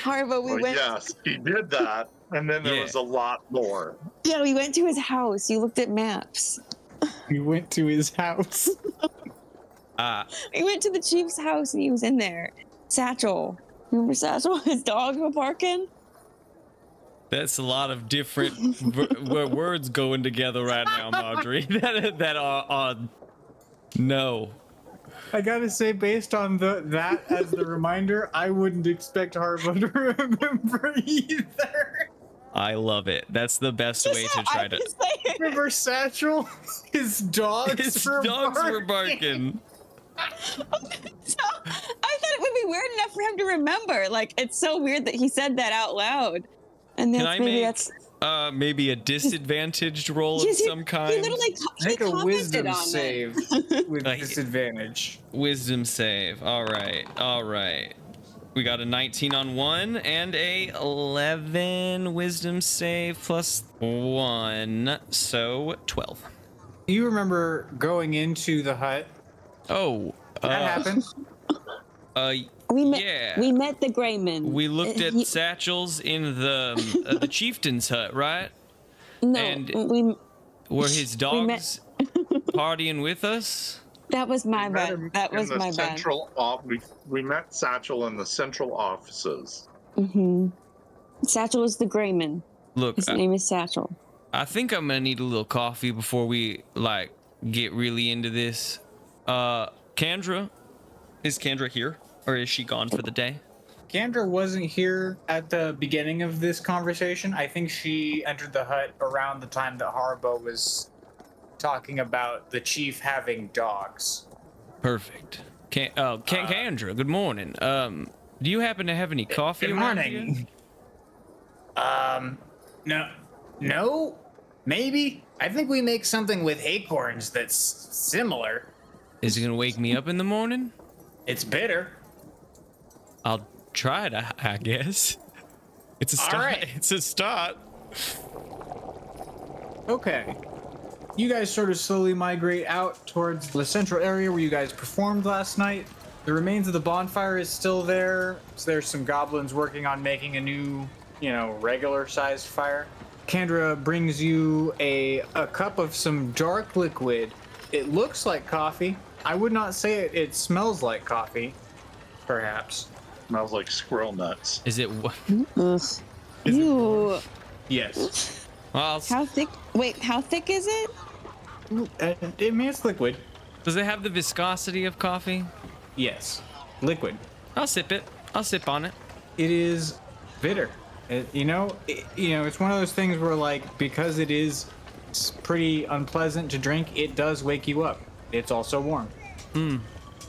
Haribo, we Well, went. yes, he did that, and then there Yeah. was a lot more. Yeah, we went to his house. You looked at maps. We went to his house. We went to the chief's house and he was in there. Satchel. Remember Satchel? His dogs were barking. That's a lot of different words going together right now, Margery. that are no. I gotta say, based on that as the reminder, I wouldn't expect Haribo to remember either. I love it. That's the best way to try to. Remember Satchel? His dogs His were dogs were barking. barking. So I thought it would be weird enough for him to remember. Like, it's so weird that he said that out loud. And Can that's I maybe make that's maybe a disadvantaged roll of Yes, some he kind? literally Make a commented wisdom on save with Like- disadvantage. Wisdom save. All right. We got a 19 on one and a 11 wisdom save plus 1, so 12. You remember going into the hut? Oh, That happened. We met. Yeah. We met the Grayman. We looked at He- satchels in the chieftain's hut, right? No, and- we. Were his We met- dogs partying with us? That was my We met bad. him That in was the my bad. central we met Satchel in the central offices. Mm-hmm. Satchel is the Grayman. Look, His name is Satchel. I think I'm gonna need a little coffee before we like get really into this. Kendra, is Kendra here, or is she gone for the day? Kendra wasn't here at the beginning of this conversation. I think she entered the hut around the time that Haribo was talking about the chief having dogs. Perfect. Kendra, good morning. Do you happen to have any coffee? Good around morning. here? No, maybe. I think we make something with acorns that's similar. Is it gonna wake me up in the morning? It's bitter. I'll try it, I guess. It's a start. All right. It's a start. Okay. You guys sort of slowly migrate out towards the central area where you guys performed last night. The remains of the bonfire is still there. So there's some goblins working on making a new, regular sized fire. Kendra brings you a cup of some dark liquid. It looks like coffee. I would not say it smells like coffee, perhaps. Smells like squirrel nuts. Is it? Ugh. Ew. Yes. Well, How thick? Wait, how thick is it? It's liquid. does it have the viscosity of coffee? Yes. Liquid. I'll sip it. I'll sip on it. It is bitter. It's one of those things where, like, because it is pretty unpleasant to drink, it does wake you up. It's also warm.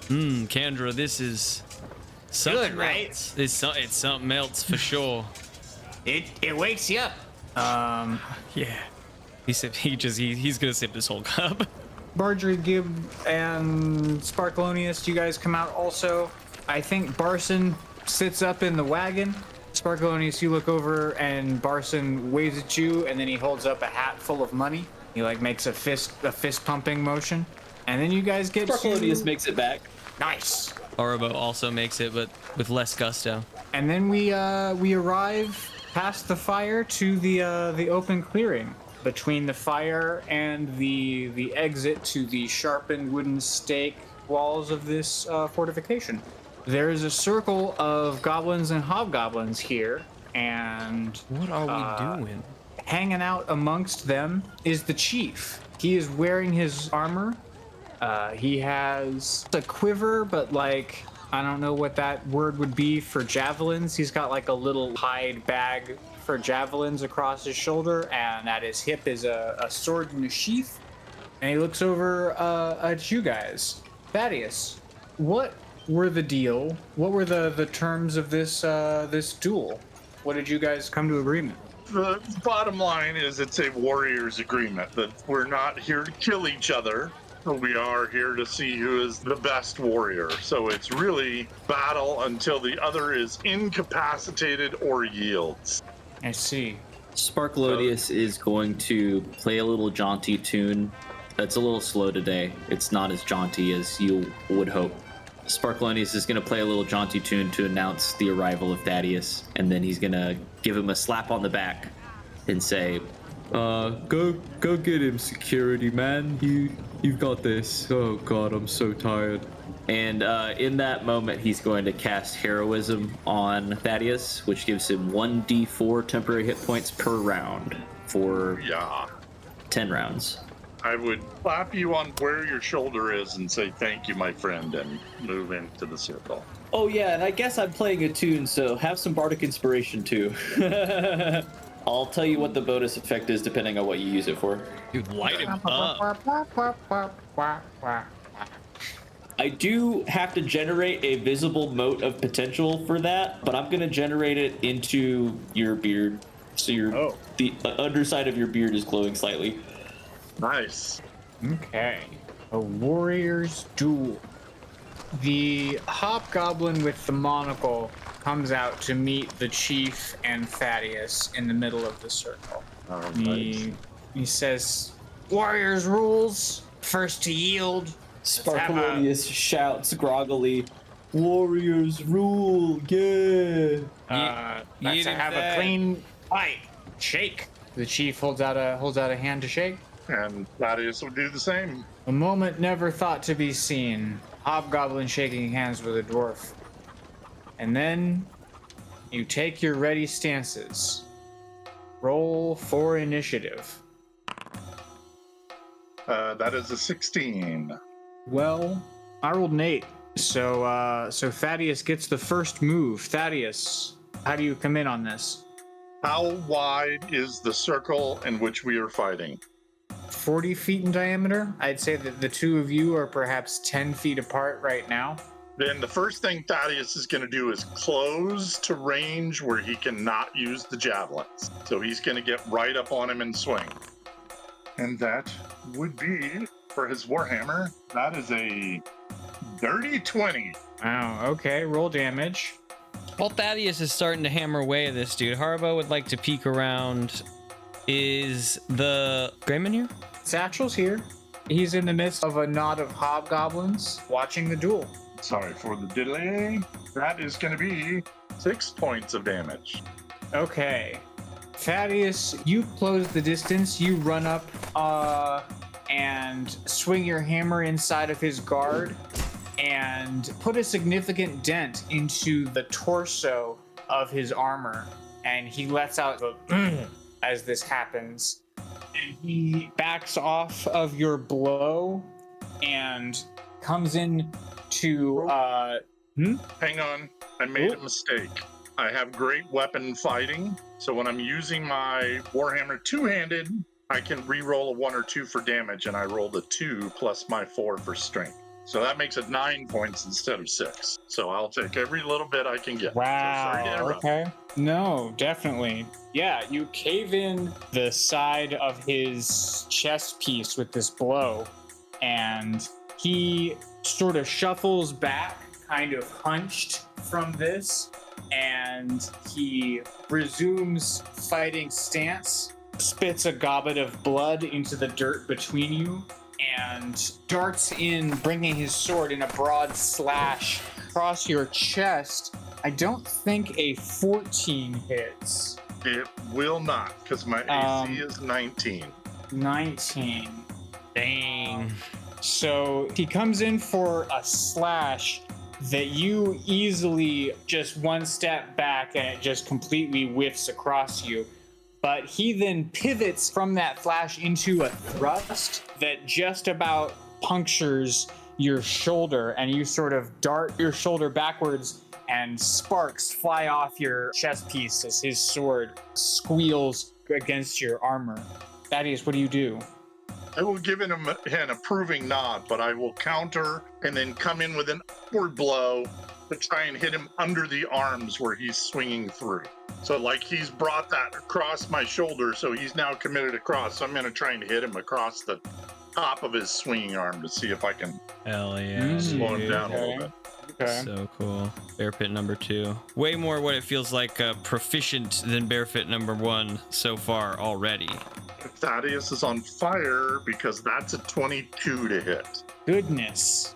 Kendra, this is something Good, right? else. It's something else for sure. It wakes you up. Yeah. He's gonna sip this whole cup. Margery, Gib, and Sparkleoneous, you guys come out also. I think Barson sits up in the wagon. Sparkleoneous, you look over and Barson waves at you, and then he holds up a hat full of money. He makes a fist pumping motion, and then you guys get Sparkleoneous makes it back. nice. Haribo also makes it, but with less gusto. And then we arrive past the fire to the open clearing between the fire and the exit to the sharpened wooden stake walls of this fortification. There is a circle of goblins and hobgoblins here, and What are we doing? hanging out amongst them is the chief. He is wearing his armor, He has a quiver, but like, I don't know what that word would be for javelins. He's got like a little hide bag for javelins across his shoulder, and at his hip is a sword in a sheath. And he looks over at you guys. Thaddeus, what were the deal? What were the terms of this this duel? What did you guys come to agreement? The bottom line is it's a warrior's agreement that we're not here to kill each other. We are here to see who is the best warrior. So it's really battle until the other is incapacitated or yields. I see. Sparkleoneous is going to play a little jaunty tune. That's a little slow today. It's not as jaunty as you would hope. Sparkleoneous is going to play a little jaunty tune to announce the arrival of Thaddeus, and then he's going to give him a slap on the back and say, go get him, security man. You've got this. Oh God, I'm so tired. And in that moment, he's going to cast Heroism on Thaddeus, which gives him 1d4 temporary hit points per round for 10 rounds. I would clap you on where your shoulder is and say, thank you, my friend, and move into the circle. Oh yeah, and I guess I'm playing a tune, so have some bardic inspiration too. I'll tell you what the bonus effect is depending on what you use it for. Dude, light him up. I do have to generate a visible mote of potential for that, but I'm gonna generate it into your beard, so the underside of your beard is glowing slightly. Nice. Okay. A warrior's duel. The hobgoblin with the monocle comes out to meet the chief and Thaddeus in the middle of the circle. He says, "Warriors rules, first to yield." Sparkleoneous shouts groggily, "Warriors rule, yeah!" Let's have a clean fight. Shake. The chief holds out a hand to shake. And Thaddeus will do the same. A moment never thought to be seen. Hobgoblin shaking hands with a dwarf. And then you take your ready stances. Roll for initiative. That is a 16. Well, I rolled an 8. So Thaddeus gets the first move. Thaddeus, how do you come in on this? How wide is the circle in which we are fighting? 40 feet in diameter. I'd say that the two of you are perhaps 10 feet apart right now. Then the first thing Thaddeus is going to do is close to range where he cannot use the javelins. So he's going to get right up on him and swing. And that would be, for his Warhammer, that is a dirty 20. Wow, okay, roll damage. While Thaddeus is starting to hammer away at this dude, Haribo would like to peek around. Is the Greyman here? Satchel's here. He's in the midst of a knot of hobgoblins watching the duel. Sorry for the delay. That is going to be 6 points of damage. Okay. Thaddeus, you close the distance. You run up and swing your hammer inside of his guard and put a significant dent into the torso of his armor. And he lets out a as this happens. And he backs off of your blow and comes in to Hang on. I made a mistake. I have great weapon fighting, so when I'm using my Warhammer two-handed, I can re-roll a 1 or 2 for damage, and I rolled a 2 plus my 4 for strength. So that makes it 9 points instead of 6. So I'll take every little bit I can get. So sorry to interrupt. Okay. No, definitely. Yeah, you cave in the side of his chest piece with this blow, and he sort of shuffles back, kind of hunched from this, and he resumes fighting stance, spits a goblet of blood into the dirt between you, and darts in, bringing his sword in a broad slash across your chest. I don't think a 14 hits. It will not, because my AC is 19. 19. Dang. So he comes in for a slash that you easily just one step back and it just completely whiffs across you. But he then pivots from that flash into a thrust that just about punctures your shoulder, and you sort of dart your shoulder backwards, and sparks fly off your chest piece as his sword squeals against your armor. Thaddeus, what do you do? I will give him an approving nod, but I will counter and then come in with an upward blow to try and hit him under the arms where he's swinging through. So like he's brought that across my shoulder, so he's now committed across. So I'm going to try and hit him across the top of his swinging arm to see if I can Hell yeah. slow him dude. down a little bit. Okay. So cool. Bear Pit number 2. Way more what it feels like proficient than Bear Pit number 1 so far already. Thaddeus is on fire because that's a 22 to hit. Goodness.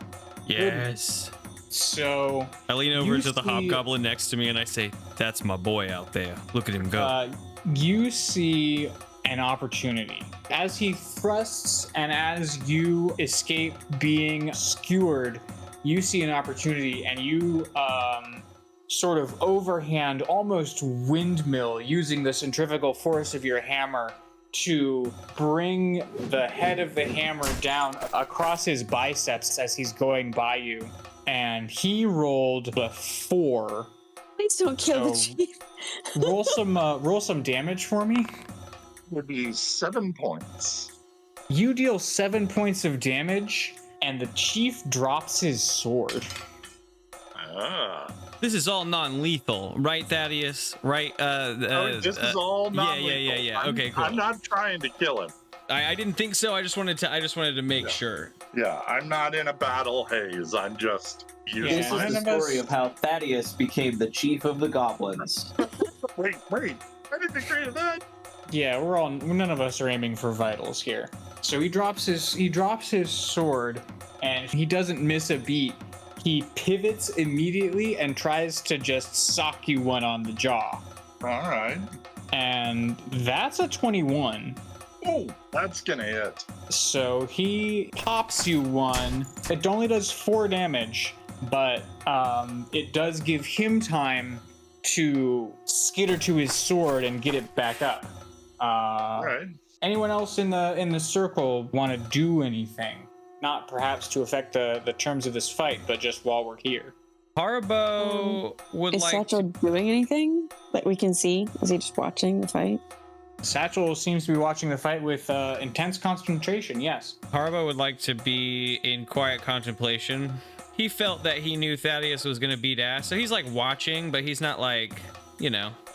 Yes. So I lean over You to the see- hobgoblin next to me and I say, "That's my boy out there. Look at him go." you see an opportunity as he thrusts, and as you escape being skewered, you see an opportunity, and you sort of overhand, almost windmill, using the centrifugal force of your hammer to bring the head of the hammer down across his biceps as he's going by you. And he rolled a 4. Please don't kill the So- chief. roll some damage for me. Would be 7 points. You deal 7 points of damage, and the chief drops his sword. Ah. This is all non-lethal, right, Thaddeus? Right? This is all non-lethal. Yeah. Okay, cool. I'm not trying to kill him. I didn't think so. I just wanted to make sure. Yeah, I'm not in a battle haze. I'm just using This Yeah, is none the of us- story of how Thaddeus became the chief of the goblins. Wait. I didn't agree to that. Yeah, none of us are aiming for vitals here. So he drops his sword, and he doesn't miss a beat. He pivots immediately and tries to just sock you one on the jaw. All right. And that's a 21. Oh, that's gonna hit. So he pops you one. It only does 4 damage, but it does give him time to skitter to his sword and get it back up. All right. Anyone else in the circle want to do anything? Not perhaps to affect the terms of this fight, but just while we're here. Haribo would Is like Satchel doing anything that we can see? Is he just watching the fight? Satchel seems to be watching the fight with intense concentration. Yes. Haribo would like to be in quiet contemplation. He felt that he knew Thaddeus was going to beat ass, so he's like watching, but he's not like,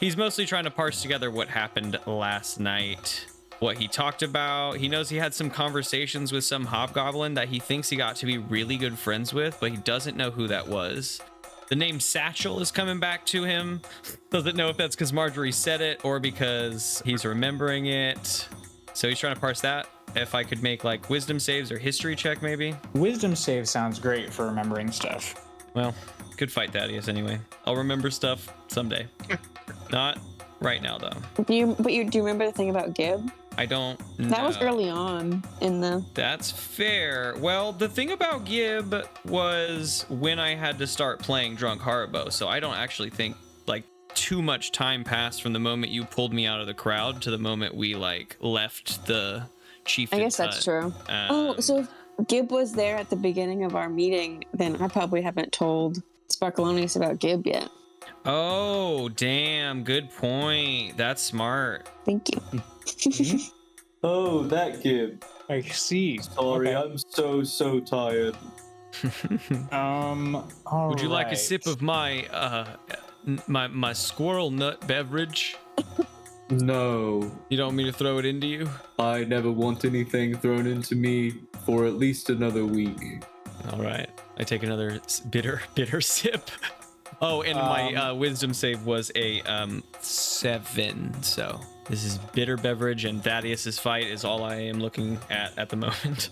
he's mostly trying to parse together what happened last night, what he talked about. He knows he had some conversations with some hobgoblin that he thinks he got to be really good friends with, but he doesn't know who that was. The name Satchel is coming back to him. Doesn't know if that's because Margery said it or because he's remembering it. So he's trying to parse that. If I could make like wisdom saves or history check, maybe. Wisdom save sounds great for remembering stuff. Well, good fight, Thaddeus, anyway. I'll remember stuff someday. Not right now, though. Do you remember the thing about Gib? I don't know. That was early on in the. That's fair. Well, the thing about Gib was when I had to start playing Drunk Haribo, so I don't actually think like too much time passed from the moment you pulled me out of the crowd to the moment we like left the chieftain's I guess that's hut. true. So if Gib was there at the beginning of our meeting, then I probably haven't told Sparkleoneuos about Gib yet. Oh, damn. Good point. That's smart. Thank you. Oh, that Gib. I see. Sorry, Okay. I'm so tired. All Would you like a right. sip of my my squirrel nut beverage? No, You don't want me to throw it into you? I never want anything thrown into me for at least another week. All right. I take another bitter sip. Oh, and my wisdom save was a 7. So this is bitter beverage, and Thaddeus's fight is all I am looking at the moment.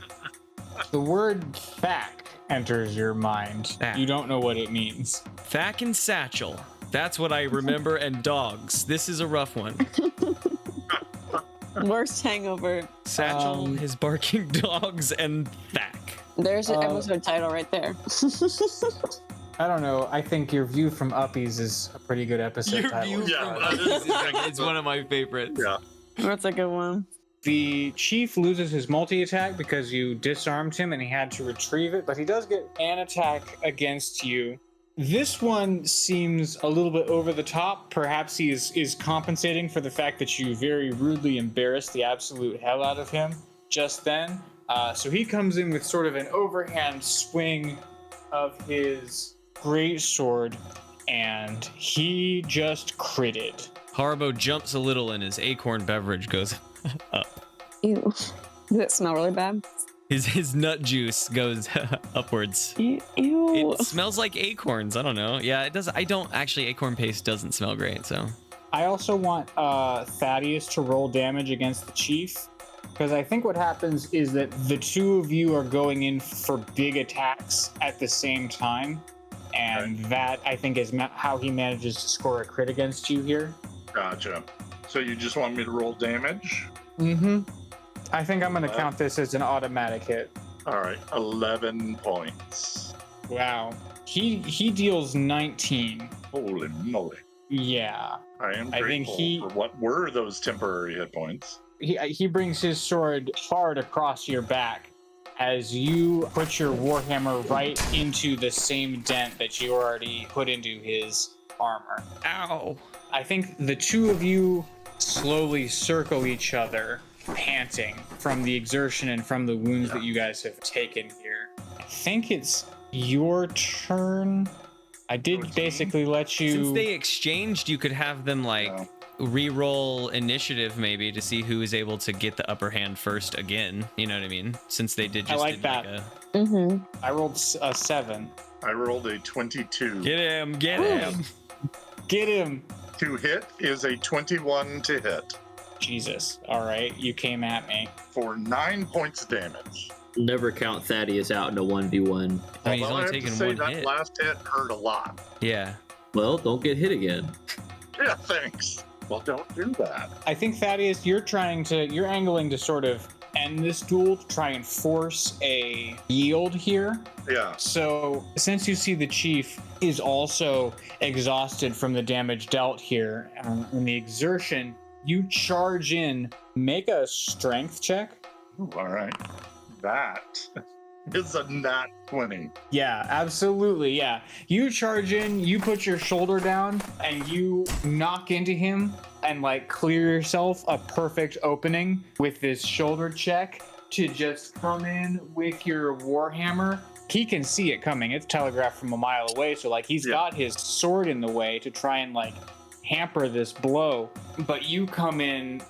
The word "thack" enters your mind. Thack. You don't know what it means. Thack and Satchel. That's what I remember, and dogs. This is a rough one. Worst hangover. Satchel, his barking dogs, and Thack. There's an episode title right there. I don't know. I think your view from Uppies is a pretty good episode title. Yeah, that is- it's one of my favorites. Yeah. That's a good one. The chief loses his multi-attack because you disarmed him and he had to retrieve it, but he does get an attack against you. This one seems a little bit over the top. Perhaps he is compensating for the fact that you very rudely embarrassed the absolute hell out of him just then. So he comes in with sort of an overhand swing of his great sword, and he just critted. Haribo jumps a little and his acorn beverage goes up. Ew. Does it smell really bad? His nut juice goes upwards. Ew. It smells like acorns. I don't know. Yeah, it does. Acorn paste doesn't smell great, so. I also want Thaddeus to roll damage against the chief, because I think what happens is that the two of you are going in for big attacks at the same time, and that, I think, is how he manages to score a crit against you here. Gotcha. So you just want me to roll damage? Mm-hmm. I think I'm going to count this as an automatic hit. All right, 11 points. Wow. He deals 19. Holy moly. Yeah. I am I think grateful for what were those temporary hit points. He brings his sword hard across your back as you put your warhammer right into the same dent that you already put into his armor. Ow. I think the two of you slowly circle each other, panting from the exertion and from the wounds that you guys have taken here. I think it's your turn. I did basically let you... Since they exchanged, you could have them re-roll initiative maybe to see who is able to get the upper hand first again. You know what I mean? Since they did just... I like that. I rolled a 7. I rolled a 22. Get him! Get him! Get him! To hit is a 21 to hit. Jesus. All right, you came at me. For 9 points of damage. Never count Thaddeus out in a 1v1. I mean, he's Although I only have taken to say one that hit. last hit hurt a lot. Yeah. Well, don't get hit again. Yeah, thanks. Well, don't do that. I think, Thaddeus, you're angling to sort of end this duel to try and force a yield here. Yeah. So since you see the chief is also exhausted from the damage dealt here and the exertion, you charge in, make a strength check. Ooh, all right. That is a nat 20. Yeah, absolutely. Yeah. You charge in, you put your shoulder down, and you knock into him and clear yourself a perfect opening with this shoulder check to just come in with your warhammer. He can see it coming. It's telegraphed from a mile away. So he's got his sword in the way to try and hamper this blow. But you come in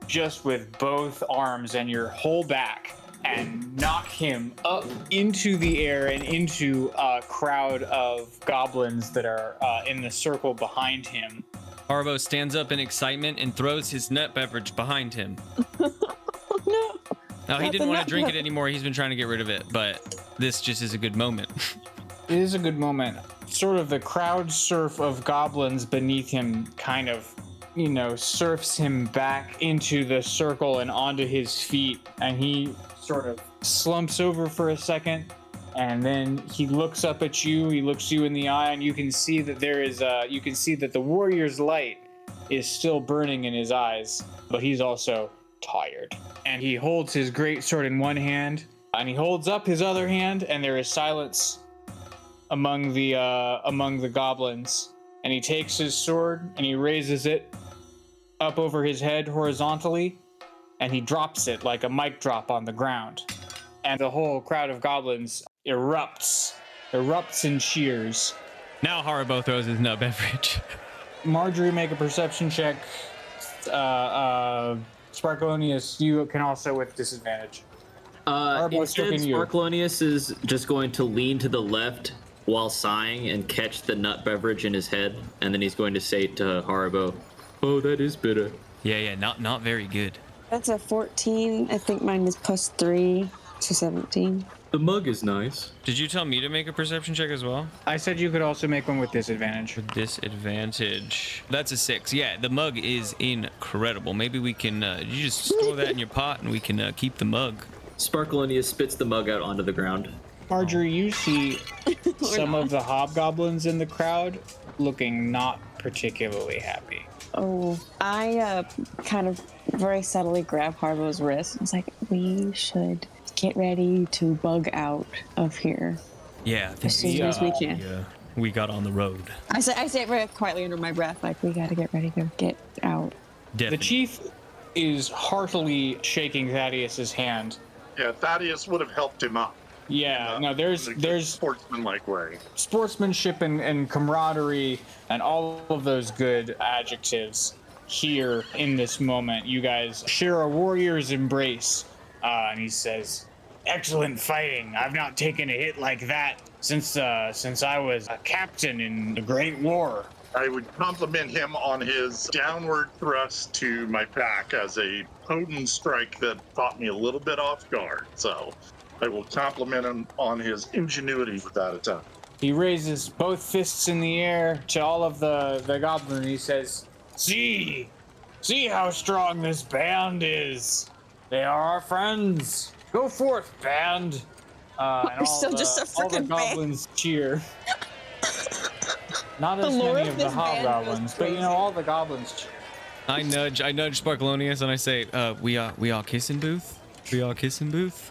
just with both arms and your whole back and knock him up into the air and into a crowd of goblins that are in the circle behind him. Haribo stands up in excitement and throws his nut beverage behind him. No, he didn't want to drink it anymore. He's been trying to get rid of it, but this just is a good moment. It is a good moment. Sort of the crowd surf of goblins beneath him kind of, surfs him back into the circle and onto his feet, and he sort of slumps over for a second, and then he looks up at you. He looks you in the eye, and you can see that the warrior's light is still burning in his eyes, but he's also tired. And he holds his great sword in one hand, and he holds up his other hand, and there is silence among the goblins. And he takes his sword and he raises it up over his head horizontally, and he drops it like a mic drop on the ground. And the whole crowd of goblins erupts in cheers. Now Haribo throws his nut beverage. Margery, make a perception check. Sparkleoneous, you can also with disadvantage. Instead, Sparkleoneous is just going to lean to the left while sighing and catch the nut beverage in his head, and then he's going to say to Haribo, "Oh, that is bitter." Yeah, not very good. That's a 14. I think mine is +3 to 17. The mug is nice. Did you tell me to make a perception check as well? I said you could also make one with disadvantage. With disadvantage. That's a 6. Yeah, the mug is incredible. Maybe we can, you just store that in your pot and we can keep the mug. Sparkleoneous spits the mug out onto the ground. Margery, you see some of the hobgoblins in the crowd looking not particularly happy. Oh, I kind of very subtly grab Harbo's wrist. I was like, we should get ready to bug out of here Yeah, I as soon as we can. we got on the road. I say it very quietly under my breath, like, we gotta get ready to get out. Definitely. The chief is heartily shaking Thaddeus's hand. Yeah, Thaddeus would have helped him up. Yeah, no, in a good there's sportsmanlike way. sportsmanship and camaraderie and all of those good adjectives here in this moment. You guys share a warrior's embrace. And he says, excellent fighting. I've not taken a hit like that since I was a captain in the Great War. I would compliment him on his downward thrust to my back as a potent strike that caught me a little bit off guard. So I will compliment him on his ingenuity with that attack. He raises both fists in the air to all of the goblins. He says, see how strong this band is. They are our friends. Go forth, band. And We're still just a all the frickin' band. goblins cheer. Not The as lore many of of the this band hobgoblins, goes but crazy. all the goblins cheer. I nudge Sparkleoneous and I say, we all kissing booth? We all kissing booth?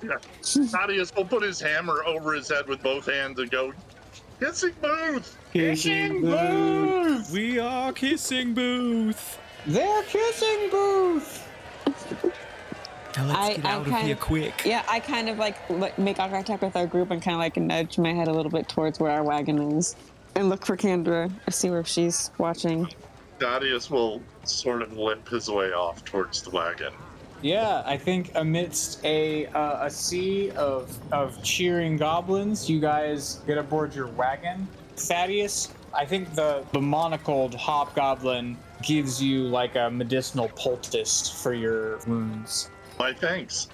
Yeah. Thaddeus will put his hammer over his head with both hands and go, kissing booth! Kissing booth. We are kissing booth. They're kissing booth. Now let's get I out of kind here of- quick. Yeah, I kind of like make eye contact with our group and kind of like nudge my head a little bit towards where our wagon is and look for Kendra, see if she's watching. Thaddeus will sort of limp his way off towards the wagon. Yeah, I think amidst a sea of cheering goblins, you guys get aboard your wagon. Thaddeus, I think the monocled hobgoblin gives you like a medicinal poultice for your wounds. My thanks.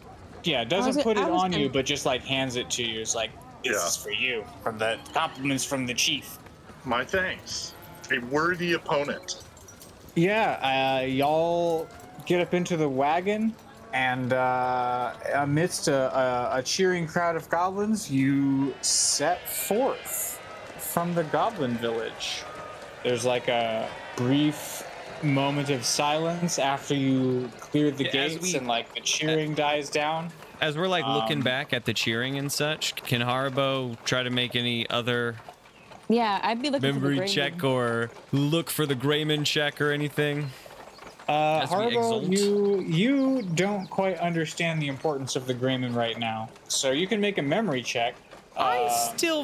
Yeah, doesn't was- put it I was on you, gonna- but just like hands it to you. It's like, this Yeah. is for you, from the compliments from the chief. My thanks. A worthy opponent. Yeah, y'all get up into the wagon, and amidst a cheering crowd of goblins, you set forth from the goblin village. There's like a brief moment of silence after you clear the Yeah, as gates we- and like the cheering dies down. As we're like looking back at the cheering and such, can Haribo try to make any other Yeah, I'd be looking memory for the check or look for the Grayman check or anything? As we Haribo, exult. you don't quite understand the importance of the Grayman right now, so you can make a memory check. The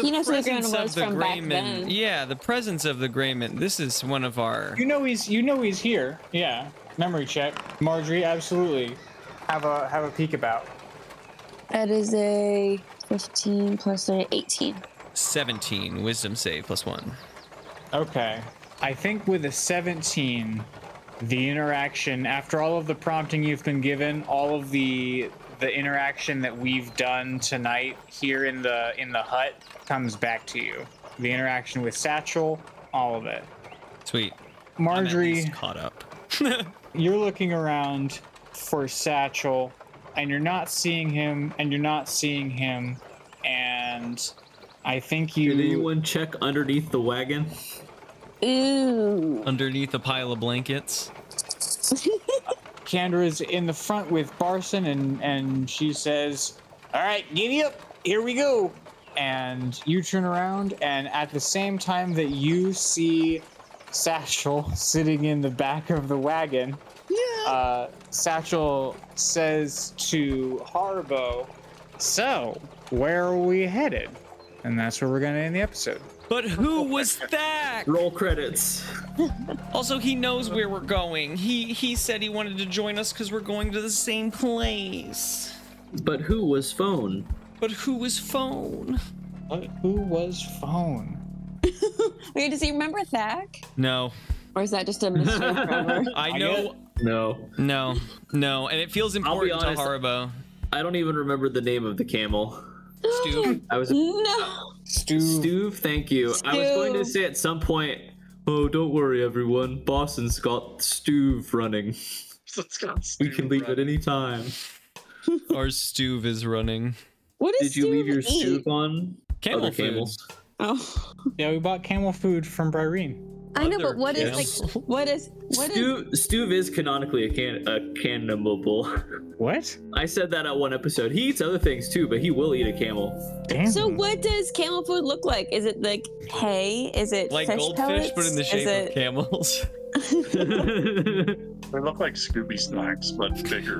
He knows who the presence Grayman of was the from back Grayman. then. Yeah, the presence of the Grayman. This is one of our. You know he's here. Yeah, memory check. Margery, absolutely. Have a peek about. That is a 15 plus 3, 18. 17 wisdom save +1. Okay. I think with a 17, the interaction after all of the prompting you've been given, all of the interaction that we've done tonight here in the hut comes back to you. The interaction with Satchel, all of it. Sweet. I'm at Margery, least caught up. you're looking around for Satchel, and you're not seeing him, and I think Did you. anyone check underneath the wagon? Ooh. Underneath a pile of blankets. Candra's in the front with Barson, and she says, all right, giddy up, here we go. And you turn around, and at the same time that you see Satchel sitting in the back of the wagon, Satchel says to Haribo, so, where are we headed? And that's where we're going to end the episode. But who was that? Roll credits. Also, he knows where we're going. He said he wanted to join us because we're going to the same place. But who was phone? But who was phone? But who was phone? Wait, does he remember Thak? No. Or is that just a mystery forever? I know. No. No. And it feels I'll be important honest, to Haribo. I don't even remember the name of the camel. Stu. I was No. Stuve, thank you. I was going to Stuve. say at some point, oh, don't worry, everyone. Boston's got Stuve running. So it's got We can leave at any time. Our Stuve is running. What is Did you leave your Stuve eat? Stuve on? Camel Other food. camels. Oh. Yeah, we bought camel food from Bryrene. I know, but Other what is like? camel. What is? Stu is canonically a cannibal. What? I said that at one episode. He eats other things too, but he will eat a camel. Damn. So what does camel food look like? Is it like hay? Is it Like fish goldfish, pellets? but in the Is shape of it- camels. They look like Scooby snacks, but bigger.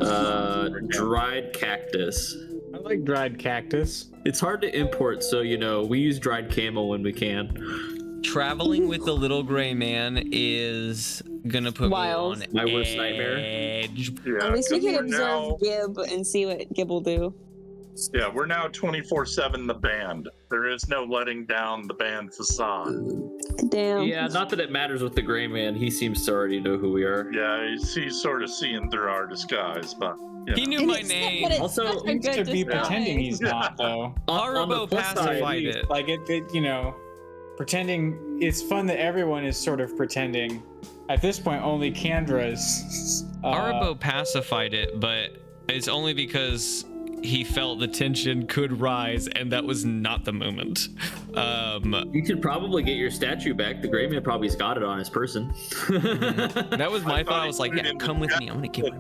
Dried cactus. I like dried cactus. It's hard to import, so we use dried camel when we can. Traveling with the little gray man is gonna put Wild. me on My worst nightmare. edge. Yeah, At least we 'cause can we're observe now- Gib and see what Gib will do. Yeah, we're now 24/7 the band. There is no letting down the band facade. Damn. Yeah, not that it matters with the gray man. He seems to already know who we are. Yeah, he's sort of seeing through our disguise, but He knew And my it's- name. but it's Also, such a Seems good to be disguise. pretending he's not, though. On the Haribo plus side, pacified it. Like pretending. It's fun that everyone is sort of pretending. At this point, only Candra's. Haribo pacified it, but it's only because he felt the tension could rise, and that was not the moment. You could probably get your statue back. The gray man probably's got it on his person. That was my I thought. thought I he was like, put it yeah, in the come with chat me. I'm gonna give it.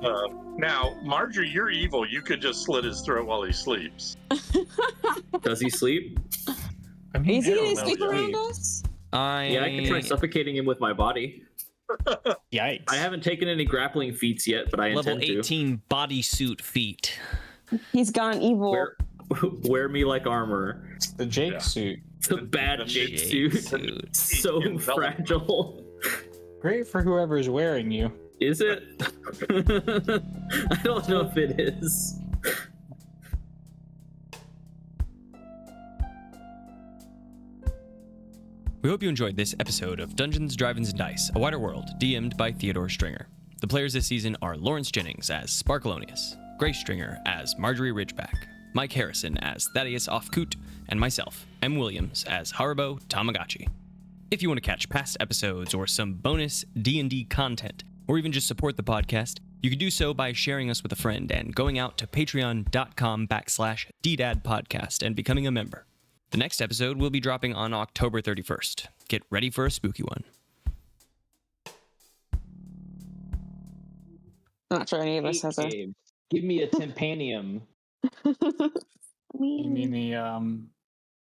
now, Margery, you're evil. You could just slit his throat while he sleeps. Does he sleep? I mean, Is he I gonna don't know. sleep around us? Yeah, I could try suffocating him with my body. Yikes. I haven't taken any grappling feats yet, but I Level intend to. 18 bodysuit feat. He's gone evil. Wear me like armor. It's the Jake Yeah. suit. It's a bad The Jake Jake suit. suit. So Enveloped. fragile. Great for whoever's wearing you. Is it? I don't know if it is. We hope you enjoyed this episode of Dungeons, Drive-Ins, and Dice, A Wider World, DM'd by Theodore Stringer. The players this season are Lawrence Jennings as Sparkleoneous, Grace Stringer as Margery Ridgeback, Mike Harrison as Thaddeus Ofkoot, and myself, M. Williams, as Haribo Tamagotchi. If you want to catch past episodes or some bonus D&D content, or even just support the podcast, you can do so by sharing us with a friend and going out to patreon.com/ddadpodcast and becoming a member. The next episode will be dropping on October 31st. Get ready for a spooky one. I'm not sure any of us has a. Give me a tympanium. You mean the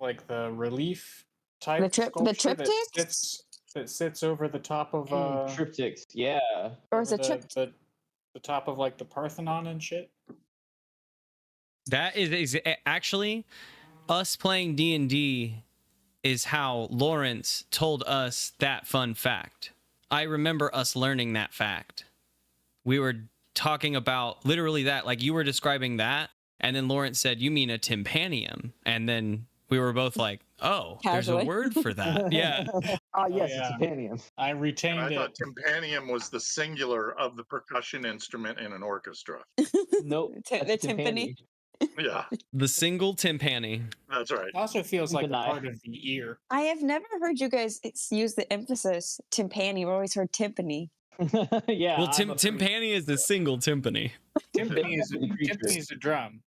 like the relief type The sculpture triptychs? that sits over the top of Triptychs, yeah. Or is over it trip? the top of like the Parthenon and shit? That is actually us playing D&D is how Lawrence told us that fun fact. I remember us learning that fact. We were talking about literally that, like you were describing that, and then Lawrence said, "You mean a tympanium?" And then we were both like, "Oh, there's a Casually. word for that." Yeah. Ah, yes, yeah. it's a tympanium. I And retained I it. thought timpanium was the singular of the percussion instrument in an orchestra. Nope. The that's timpani. Yeah, The single timpani. that's right. It also feels like a Timpani. part of the ear. I have never heard you guys use the emphasis timpani. We've always heard timpani. Yeah. Well, I'm a timpani is the single timpani. Timpani is Creatures. a drum.